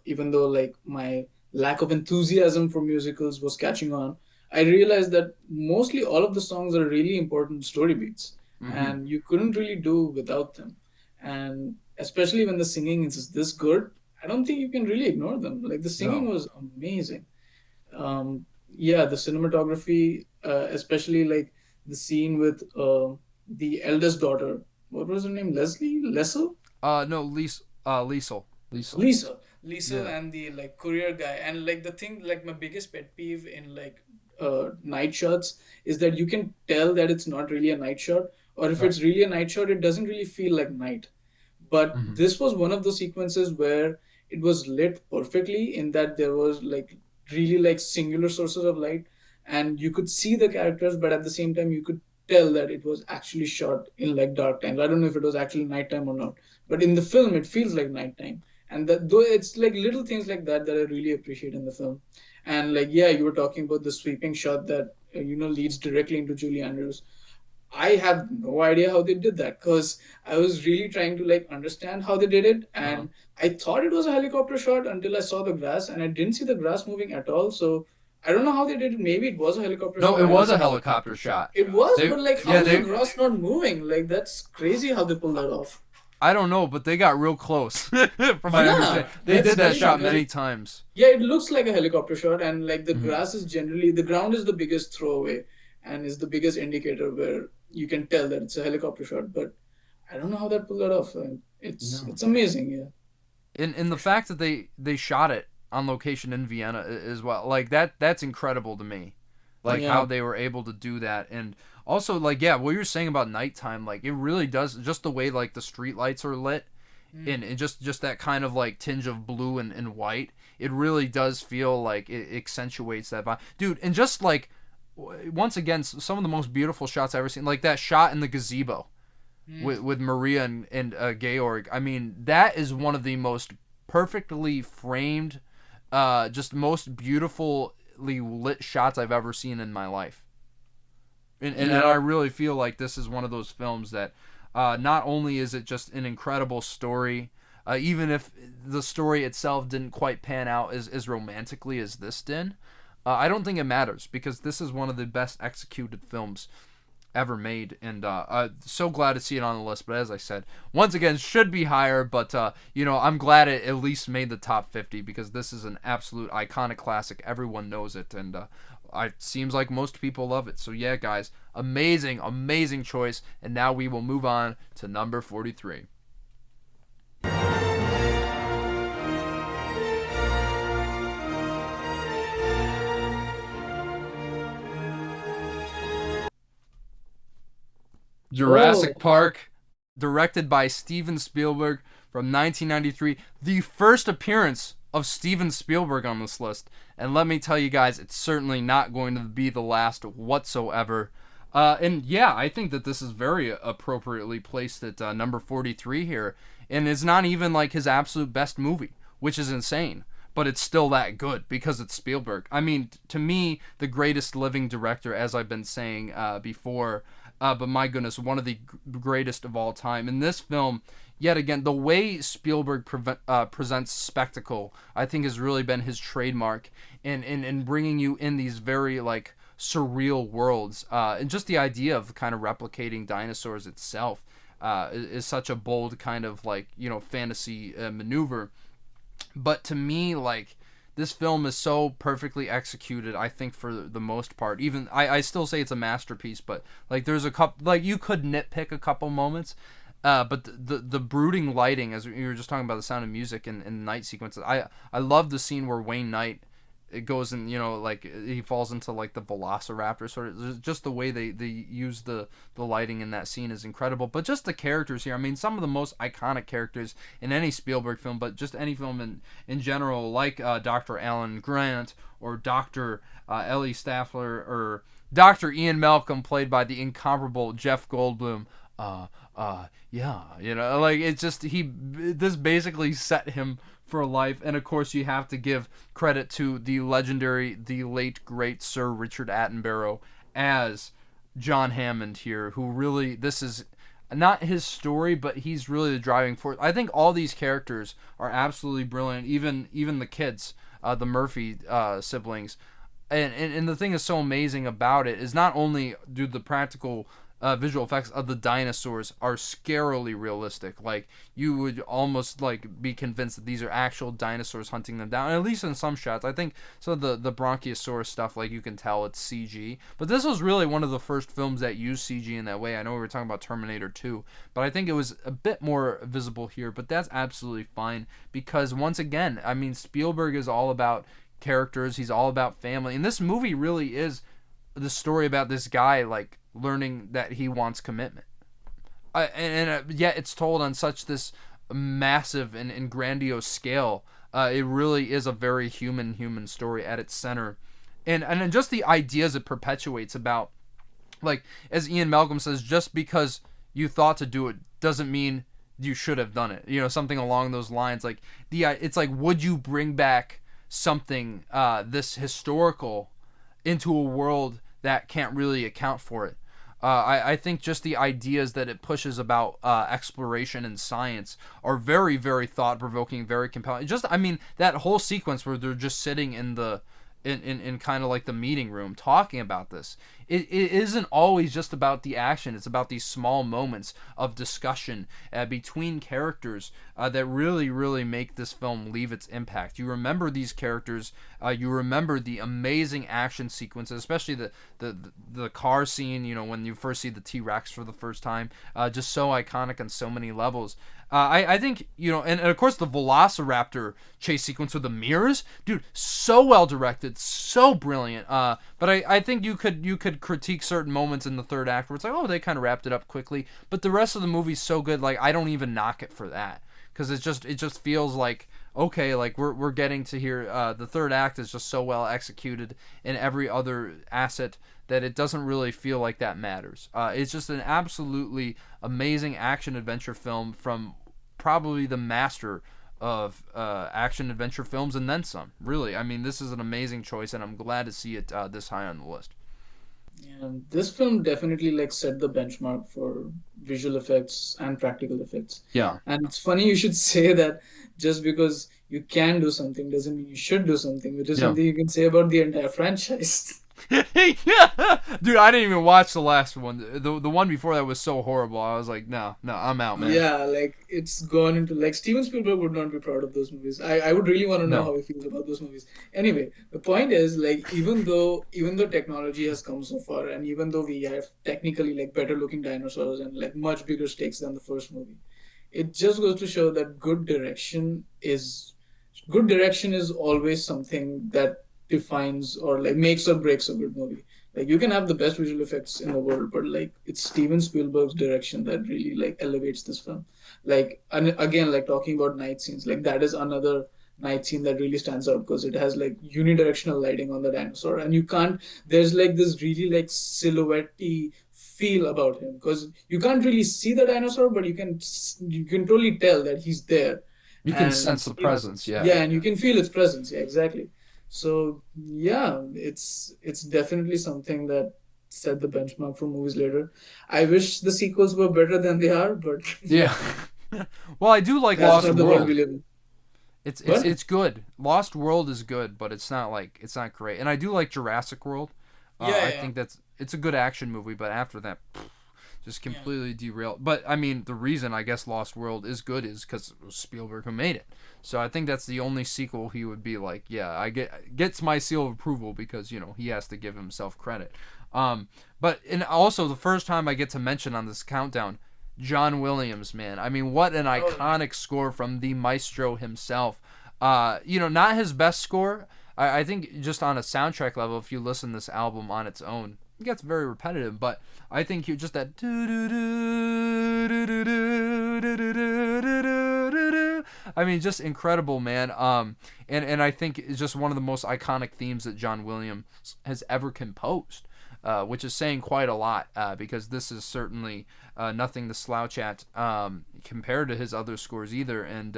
even though like my lack of enthusiasm for musicals was catching on, I realized that mostly all of the songs are really important story beats, and you couldn't really do without them. And especially when the singing is this good, I don't think you can really ignore them. Like, the singing was amazing. Yeah, the cinematography, especially like the scene with the eldest daughter. What was her name? Liesel? No, Liesel. Liesel Yeah. and the like courier guy. And like the thing, like my biggest pet peeve in like night shots is that you can tell that it's not really a night shot, or if it's really a night shot, it doesn't really feel like night. But this was one of the sequences where it was lit perfectly, in that there was like really like singular sources of light, and you could see the characters, but at the same time you could tell that it was actually shot in like dark times. I don't know if it was actually nighttime or not, but in the film it feels like nighttime. And that, though, it's like little things like that that I really appreciate in the film. And like, yeah, you were talking about the sweeping shot that leads directly into Julie Andrews. I have no idea how they did that, because I was really trying to like understand how they did it, and I thought it was a helicopter shot until I saw the grass, and I didn't see the grass moving at all. So I don't know how they did it. Maybe it was a helicopter No, shot. it was a helicopter shot. It was, They- but like, how yeah, is they- the grass not moving? Like, that's crazy how they pulled that off. I don't know, but they got real close. From my Yeah, understanding, they that's did that crazy, shot because many times. Yeah, it looks like a helicopter shot, and like the Mhm. grass is generally, the ground is the biggest throwaway and is the biggest indicator where you can tell that it's a helicopter shot. But I don't know how that pulled that off. And it's amazing, yeah. In the fact that they shot it on location in Vienna as well, like that's incredible to me, like Yeah. how they were able to do that. And also, like, yeah, what you're saying about nighttime, like it really does, just the way like the street lights are lit, and just that kind of like tinge of blue and white, it really does feel like it accentuates that vibe, dude. And just like, once again, some of the most beautiful shots I've ever seen, like that shot in the gazebo with Maria and Georg. I mean, that is one of the most perfectly framed, just most beautifully lit shots I've ever seen in my life. And I really feel like this is one of those films that not only is it just an incredible story, even if the story itself didn't quite pan out as romantically as this did, I don't think it matters, because this is one of the best executed films ever made, and so glad to see it on the list. But as I said, once again, should be higher, but I'm glad it at least made the top 50, because this is an absolute iconic classic. Everyone knows it, and it seems like most people love it. So yeah, guys, amazing choice. And now we will move on to number 43. Jurassic Park, directed by Steven Spielberg from 1993. The first appearance of Steven Spielberg on this list. And let me tell you guys, it's certainly not going to be the last whatsoever. And yeah, I think that this is very appropriately placed at number 43 here. And it's not even like his absolute best movie, which is insane. But it's still that good because it's Spielberg. I mean, to me, the greatest living director, as I've been saying before. But my goodness, one of the greatest of all time. In this film, yet again, the way Spielberg presents spectacle, I think, has really been his trademark in bringing you in these very, like, surreal worlds. And just the idea of kind of replicating dinosaurs itself is such a bold kind of, like, fantasy maneuver. But to me, like, this film is so perfectly executed, I think, for the most part. Even I still say it's a masterpiece, but like there's a couple, like, you could nitpick a couple moments, but the brooding lighting, as we were just talking about, the Sound of Music and night sequences. I love the scene where Wayne Knight, it goes and like he falls into like the Velociraptor sort of. Just the way they use the lighting in that scene is incredible. But just the characters here, I mean, some of the most iconic characters in any Spielberg film, but just any film in general, like Dr. Alan Grant or Dr. Ellie Staffler or Dr. Ian Malcolm, played by the incomparable Jeff Goldblum. Yeah, like, it's just, this basically set him for life. And of course, you have to give credit to the legendary, the late great Sir Richard Attenborough as John Hammond here, who really, this is not his story, but he's really the driving force. I think all these characters are absolutely brilliant, even the kids, the Murphy siblings. And the thing is so amazing about it is not only do the practical visual effects of the dinosaurs are scarily realistic. Like, you would almost like be convinced that these are actual dinosaurs hunting them down, at least in some shots. I think some of the Bronchiosaurus stuff, like, you can tell it's CG, but this was really one of the first films that used CG in that way. I know we were talking about Terminator 2, but I think it was a bit more visible here. But that's absolutely fine, because once again, I mean, Spielberg is all about characters, he's all about family, and this movie really is the story about this guy, like, learning that he wants commitment, and yet it's told on such this massive and grandiose scale. It really is a very human story at its center, and just the ideas it perpetuates about, like, as Ian Malcolm says, just because you thought to do it doesn't mean you should have done it, something along those lines. Like, it's like, would you bring back something this historical into a world that can't really account for it? I think just the ideas that it pushes about exploration and science are very, very thought-provoking, very compelling. Just, I mean, that whole sequence where they're just sitting in the in kind of like the meeting room talking about this. It isn't always just about the action. It's about these small moments of discussion between characters that really, really make this film leave its impact. You remember these characters. You remember the amazing action sequences, especially the car scene, you know, when you first see the T-Rex for the first time. Just so iconic on so many levels. I think, you know, and of course the Velociraptor chase sequence with the mirrors, dude, so well directed, so brilliant. But I think you could critique certain moments in the third act where it's like, oh, they kind of wrapped it up quickly. But the rest of the movie's so good, like I don't even knock it for that, because it just feels like, okay, like we're getting to here. The third act is just so well executed in every other asset that it doesn't really feel like that matters. It's just an absolutely amazing action-adventure film from probably the master of action-adventure films and then some. Really, I mean, this is an amazing choice, and I'm glad to see it this high on the list. Yeah, this film definitely like set the benchmark for visual effects and practical effects. Yeah. And it's funny you should say that just because you can do something doesn't mean you should do something, which is something you can say about the entire franchise. Yeah, dude, I didn't even watch the last one. The one before that was so horrible. I was like, no, I'm out, man. Yeah, like it's gone into like Steven Spielberg would not be proud of those movies. I would really want to know how he feels about those movies. Anyway, the point is like even though technology has come so far, and even though we have technically like better looking dinosaurs and like much bigger stakes than the first movie, it just goes to show that good direction is always something that defines or like makes or breaks a good movie. Like you can have the best visual effects in the world, but like it's Steven Spielberg's direction that really like elevates this film. Like, and again, like talking about night scenes, like that is another night scene that really stands out because it has like unidirectional lighting on the dinosaur, and there's like this really like silhouette-y feel about him because you can't really see the dinosaur, but you can totally tell that he's there. You can sense the presence, yeah. Yeah, and you can feel its presence, yeah, exactly. So yeah, it's definitely something that set the benchmark for movies later. I wish the sequels were better than they are, but yeah. Well, I do like Lost not the World. world we live in. It's good. Lost World is good, but it's not great. And I do like Jurassic World. I think it's a good action movie, but after that, just completely derailed. But I mean, the reason I guess Lost World is good is because it was Spielberg who made it. So I think that's the only sequel he would be like, yeah, I gets my seal of approval because, you know, he has to give himself credit. But and also the first time I get to mention on this countdown, John Williams, man. I mean, what an iconic score from the maestro himself. You know, not his best score. I think just on a soundtrack level, if you listen to this album on its own, it gets very repetitive, but I think you just that I mean, just incredible, man. And I think it's just one of the most iconic themes that John Williams has ever composed, which is saying quite a lot, because this is certainly nothing to slouch at compared to his other scores either. And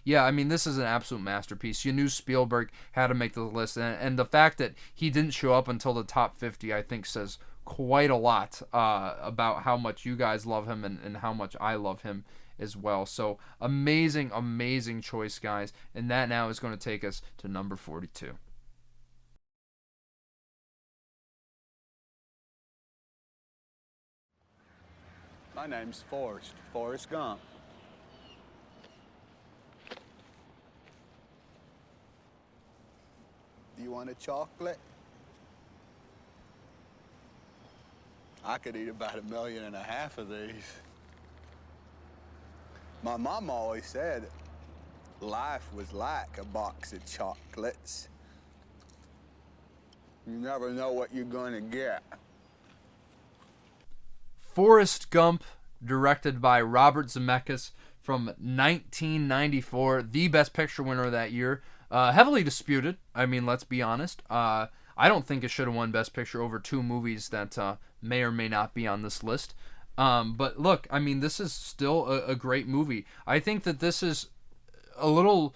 yeah, I mean, this is an absolute masterpiece. You knew Spielberg had to make the list, and the fact that he didn't show up until the top 50, I think, says quite a lot about how much you guys love him and how much I love him as well. So amazing choice, guys. And that now is going to take us to number 42. My name's Forrest Gump. Do you want a chocolate? I could eat about 1.5 million of these. My mom always said life was like a box of chocolates. You never know what you're gonna get. Forrest Gump, directed by Robert Zemeckis from 1994, the Best Picture winner of that year. Heavily disputed. I mean, let's be honest. I don't think it should have won Best Picture over two movies that may or may not be on this list. But look, I mean, this is still a great movie. I think that this is a little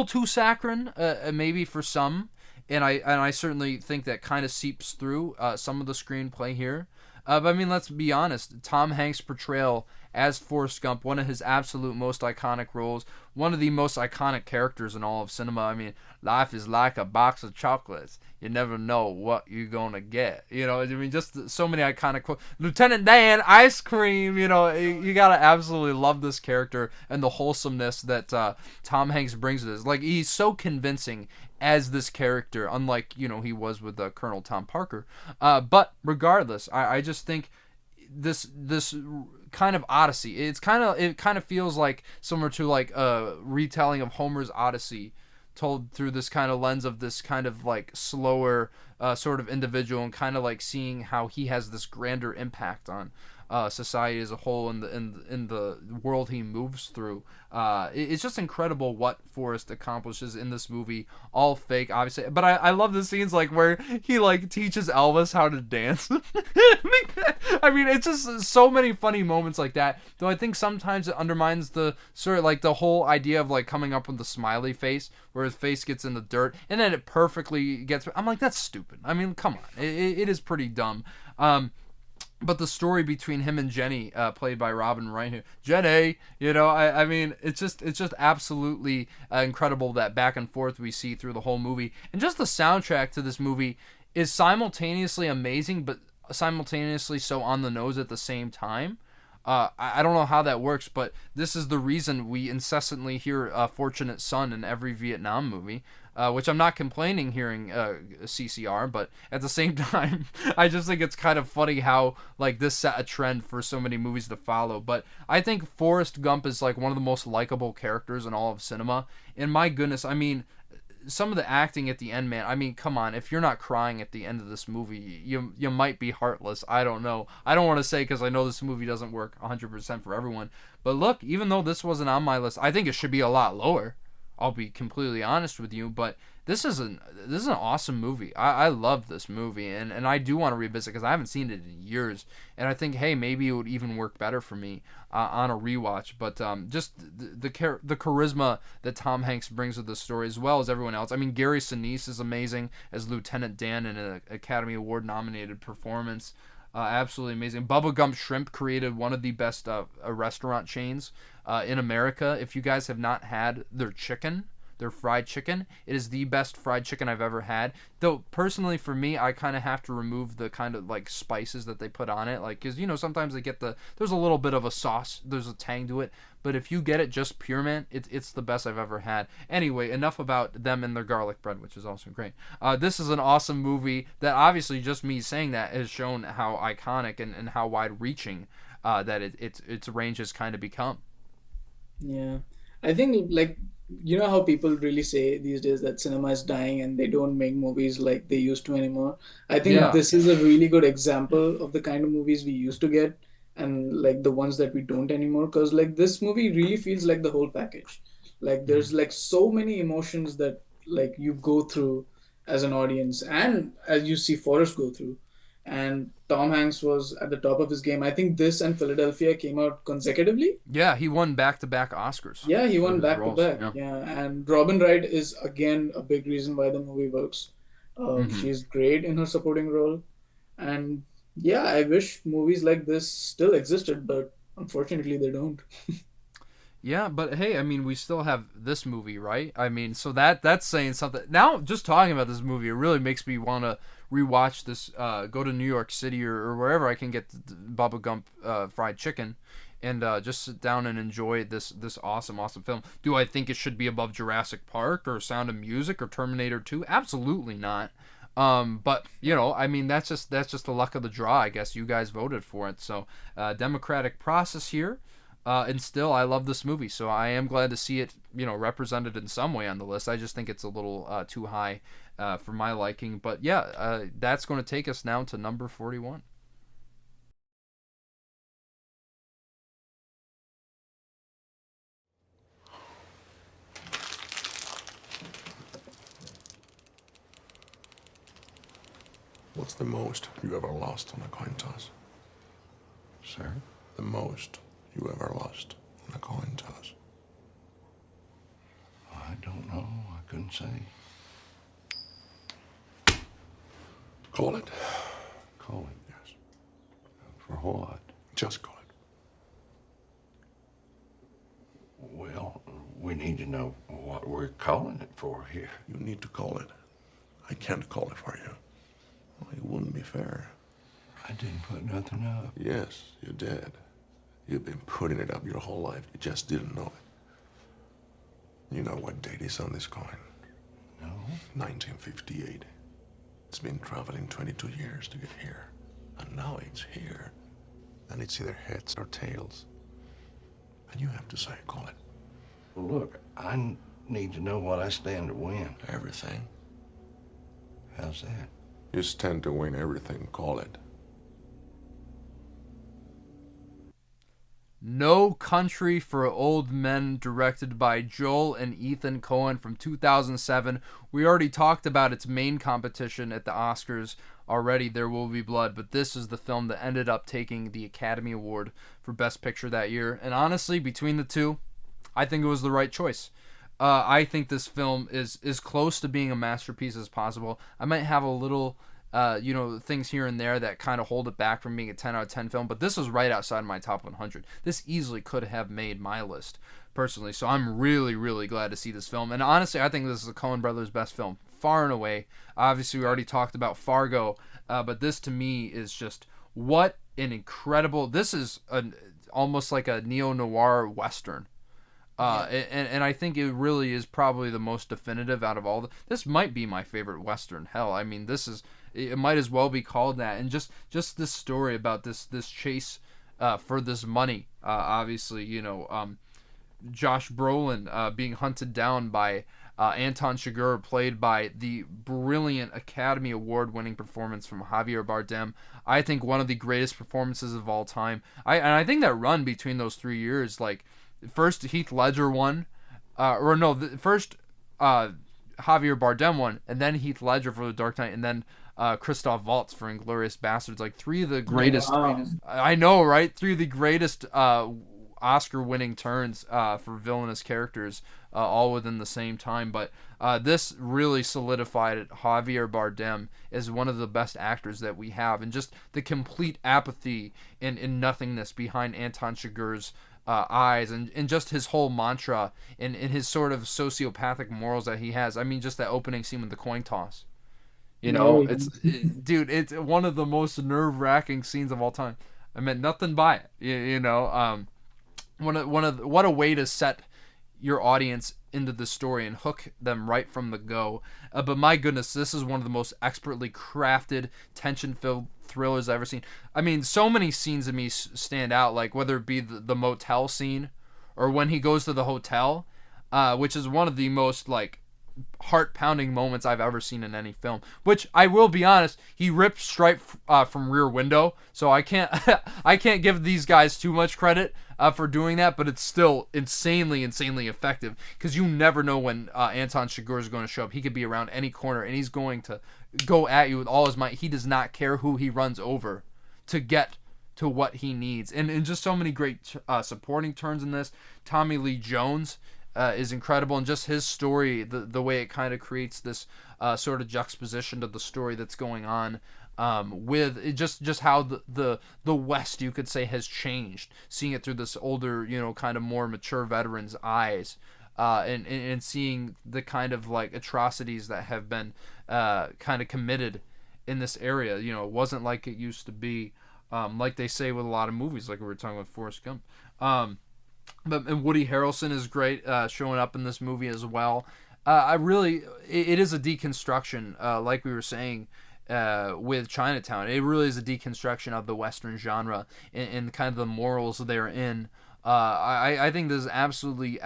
too saccharine, maybe for some, and I certainly think that kind of seeps through some of the screenplay here. But I mean, let's be honest. Tom Hanks' portrayal as Forrest Gump, one of his absolute most iconic roles, one of the most iconic characters in all of cinema. I mean, life is like a box of chocolates. You never know what you're gonna get. I mean, just so many iconic quotes. Lieutenant Dan, ice cream. You gotta absolutely love this character and the wholesomeness that Tom Hanks brings to this. Like, he's so convincing as this character, unlike he was with Colonel Tom Parker. But regardless, I just think this kind of Odyssey. It kind of feels like similar to like a retelling of Homer's Odyssey, told through this kind of lens of this kind of like slower sort of individual, and kind of like seeing how he has this grander impact on society as a whole in the world he moves through. It's just incredible what Forrest accomplishes in this movie. All fake, obviously, but I love the scenes like where he like teaches Elvis how to dance. I mean, it's just so many funny moments like that. Though I think sometimes it undermines the sort of like the whole idea of like coming up with the smiley face, where his face gets in the dirt and then it perfectly gets. I'm like, that's stupid. I mean, come on, it is pretty dumb. But the story between him and Jenny, played by Robin Wright here, Jenny, I mean, it's just absolutely incredible, that back and forth we see through the whole movie. And just the soundtrack to this movie is simultaneously amazing, but simultaneously so on the nose at the same time. I don't know how that works, but this is the reason we incessantly hear Fortunate Son in every Vietnam movie, which I'm not complaining hearing CCR, but at the same time, I just think it's kind of funny how like this set a trend for so many movies to follow. But I think Forrest Gump is like one of the most likable characters in all of cinema. And my goodness, I mean, some of the acting at the end, man, I mean, come on, if you're not crying at the end of this movie, you might be heartless. I don't know. I don't want to say, because I know this movie doesn't work 100% for everyone. But look, even though this wasn't on my list, I think it should be a lot lower. I'll be completely honest with you, but this is an awesome movie. I love this movie, and I do want to revisit because I haven't seen it in years, and I think, hey, maybe it would even work better for me on a rewatch. But just the charisma that Tom Hanks brings to the story, as well as everyone else. I mean, Gary Sinise is amazing as Lieutenant Dan in an Academy Award nominated performance. Absolutely amazing. Bubba Gump Shrimp created one of the best restaurant chains in America. If you guys have not had their fried chicken, it is the best fried chicken I've ever had. Though personally for me, I kind of have to remove the kind of like spices that they put on it, like, because sometimes they get there's a little bit of a sauce, there's a tang to it. But if you get it just pure, man, it's the best I've ever had. Anyway, enough about them and their garlic bread, which is also great. This is an awesome movie that obviously just me saying that has shown how iconic and how wide-reaching that its range has kind of become. Yeah, I think like how people really say these days that cinema is dying and they don't make movies like they used to anymore. I think this is a really good example of the kind of movies we used to get and like the ones that we don't anymore, because like this movie really feels like the whole package. Like there's like so many emotions that like you go through as an audience, and as you see Forrest go through. And Tom Hanks was at the top of his game. I think this and Philadelphia came out consecutively. Yeah, he won back-to-back Oscars. Yeah, he won back-to-back. Yeah, and Robin Wright is again a big reason why the movie works. She's great in her supporting role, and yeah, I wish movies like this still existed, but unfortunately they don't. Yeah, but hey, I mean, we still have this movie, right? I mean, so that's saying something. Now, just talking about this movie, it really makes me want to rewatch this, go to New York City or wherever I can get the Bubba Gump fried chicken, and just sit down and enjoy this awesome film. Do I think it should be above Jurassic Park or Sound of Music or Terminator 2? Absolutely not. But I mean, that's just the luck of the draw, I guess. You guys voted for it, so democratic process here. And still, I love this movie, so I am glad to see it, represented in some way on the list. I just think it's a little too high for my liking. But yeah, that's going to take us now to number 41. What's the most you ever lost on a coin toss? Sir? The most you ever lost on a coin toss? I don't know. I couldn't say. Call it. Call it? Yes. For what? Just call it. We need to know what we're calling it for here. You need to call it. I can't call it for you. Well, it wouldn't be fair. I didn't put nothing up. Yes, you did. You've been putting it up your whole life. You just didn't know it. You know what date is on this coin? No. 1958. It's been traveling 22 years to get here. And now it's here. And it's either heads or tails. And you have to say, call it. Well, look, I need to know what I stand to win. Everything. How's that? You stand to win everything, call it. No Country for Old Men, directed by Joel and Ethan Coen from 2007. We already talked about its main competition at the Oscars already, There Will Be Blood, but this is the film that ended up taking the Academy Award for Best Picture that year. And honestly, between the two, I think it was the right choice. I think this film is as close to being a masterpiece as possible. I might have a little things here and there that kind of hold it back from being a 10 out of 10 film, but this was right outside my top 100. This easily could have made my list, personally, so I'm really, really glad to see this film. And honestly, I think this is the Coen brothers' best film, far and away. Obviously, we already talked about Fargo, but this to me is just what an incredible... This is almost like a neo-noir Western. And I think it really is probably the most definitive out of all the... This might be my favorite Western. Hell, I mean, this is... It might as well be called that. And just this story about this chase for this money. Obviously, Josh Brolin being hunted down by Anton Chigurh, played by the brilliant Academy Award-winning performance from Javier Bardem. I think one of the greatest performances of all time. I think that run between those 3 years, like... First, Heath Ledger won, first Javier Bardem won, and then Heath Ledger for The Dark Knight, and then Christoph Waltz for Inglourious Basterds. Like three of the greatest. Wow. I know, right? Three of the greatest Oscar-winning turns for villainous characters, all within the same time. But this really solidified Javier Bardem as one of the best actors that we have, and just the complete apathy and nothingness behind Anton Chigurh's eyes, and just his whole mantra and his sort of sociopathic morals that he has. I mean, just that opening scene with the coin toss. Dude, it's one of the most nerve-wracking scenes of all time. I meant nothing by it. What a way to set your audience into the story and hook them right from the go. But my goodness, this is one of the most expertly crafted, tension-filled thrillers I've ever seen. I mean, so many scenes of me stand out, like whether it be the motel scene or when he goes to the hotel, which is one of the most like heart-pounding moments I've ever seen in any film. Which, I will be honest, he ripped Stripe from Rear Window, so I can't I can't give these guys too much credit for doing that, but it's still insanely effective, because you never know when Anton Chigurh is going to show up. He could be around any corner, and he's going to go at you with all his might. He does not care who he runs over to get to what he needs. And just so many great supporting turns in this. Tommy Lee Jones is incredible, and just his story, the way it kind of creates this sort of juxtaposition to the story that's going on, with it, just how the West, you could say, has changed, seeing it through this older, kind of more mature veteran's eyes, and seeing the kind of like atrocities that have been kind of committed in this area. It wasn't like it used to be, like they say with a lot of movies, like we were talking about Forrest Gump. And Woody Harrelson is great, showing up in this movie as well. It is a deconstruction, like we were saying, with Chinatown. It really is a deconstruction of the Western genre and kind of the morals they're in. I think this is absolutely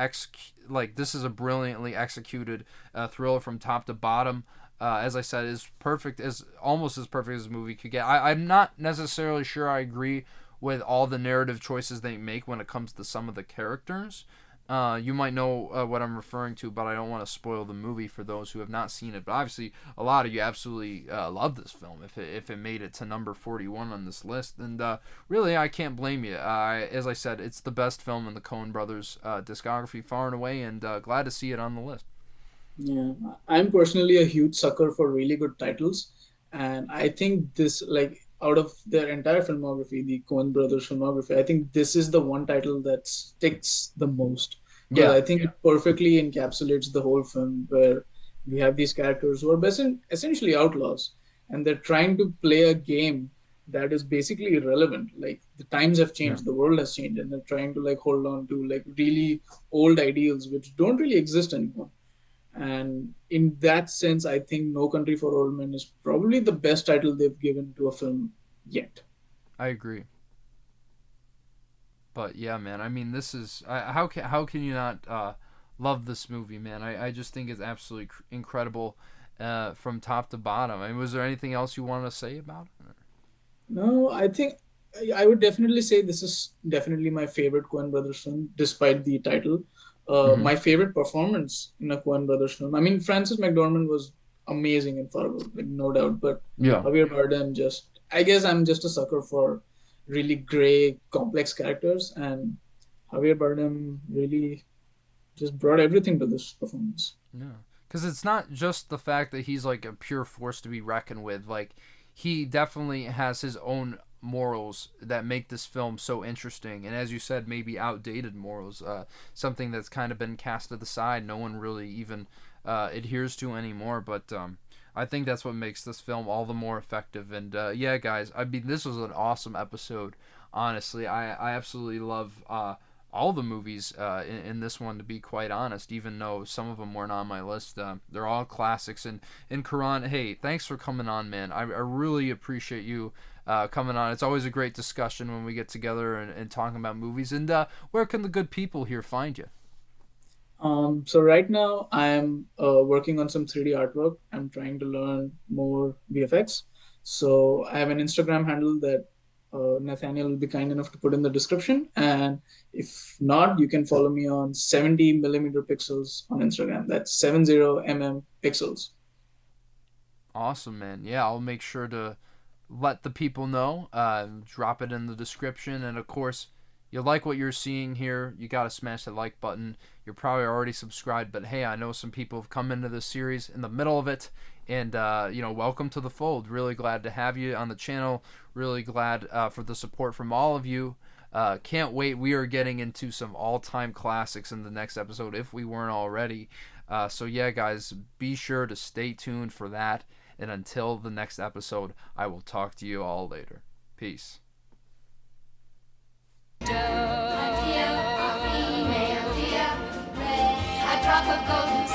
this is a brilliantly executed thriller from top to bottom. As I said, is almost as perfect as a movie could get. I'm not necessarily sure I agree with all the narrative choices they make when it comes to some of the characters. You might know what I'm referring to, but I don't want to spoil the movie for those who have not seen it. But obviously, a lot of you absolutely love this film if it made it to number 41 on this list. And really, I can't blame you. As I said, it's the best film in the Coen brothers' discography, far and away, and glad to see it on the list. Yeah, I'm personally a huge sucker for really good titles, and I think this, out of their entire filmography, the Coen brothers filmography, I think this is the one title that sticks the most. Because Yeah. I think it perfectly encapsulates the whole film, where we have these characters who are essentially outlaws, and they're trying to play a game that is basically irrelevant. Like, the times have changed, the world has changed, and they're trying to like hold on to like really old ideals which don't really exist anymore. And in that sense, I think No Country for Old Men is probably the best title they've given to a film yet. I agree. But yeah, man. I mean, this is how can you not love this movie, man? I just think it's absolutely incredible from top to bottom. I mean, was there anything else you wanted to say about it? No, I think I would definitely say this is definitely my favorite Coen Brothers film, despite the title. My favorite performance in a Coen Brothers film. I mean, Frances McDormand was amazing in Fargo, like no doubt. But Yeah. Javier Bardem, I guess I'm just a sucker for really gray, complex characters, and Javier Bardem really just brought everything to this performance. Yeah, because it's not just the fact that he's like a pure force to be reckoned with. Like, he definitely has his own morals that make this film so interesting, and as you said, maybe outdated morals, something that's kind of been cast to the side, no one really even adheres to anymore. But I think that's what makes this film all the more effective. And yeah, guys, I mean, this was an awesome episode. Honestly, I absolutely love all the movies in this one, to be quite honest, even though some of them weren't on my list. They're all classics. And Karan, hey, thanks for coming on, man. I really appreciate you coming on. It's always a great discussion when we get together and talking about movies. And where can the good people here find you? So right now I'm working on some 3D artwork. I'm trying to learn more VFX. So I have an Instagram handle that Nathaniel will be kind enough to put in the description. And if not, you can follow me on 70 millimeter pixels on Instagram. That's 70 pixels. Awesome, man. Yeah, I'll make sure to let the people know. Drop it in the description. And of course, you like what you're seeing here, you got to smash that like button. You're probably already subscribed, but hey, I know some people have come into this series in the middle of it, and welcome to the fold. Really glad to have you on the channel. Really glad for the support from all of you. Can't wait. We are getting into some all-time classics in the next episode, if we weren't already. So yeah, guys, be sure to stay tuned for that. And until the next episode, I will talk to you all later. Peace. A drop of golden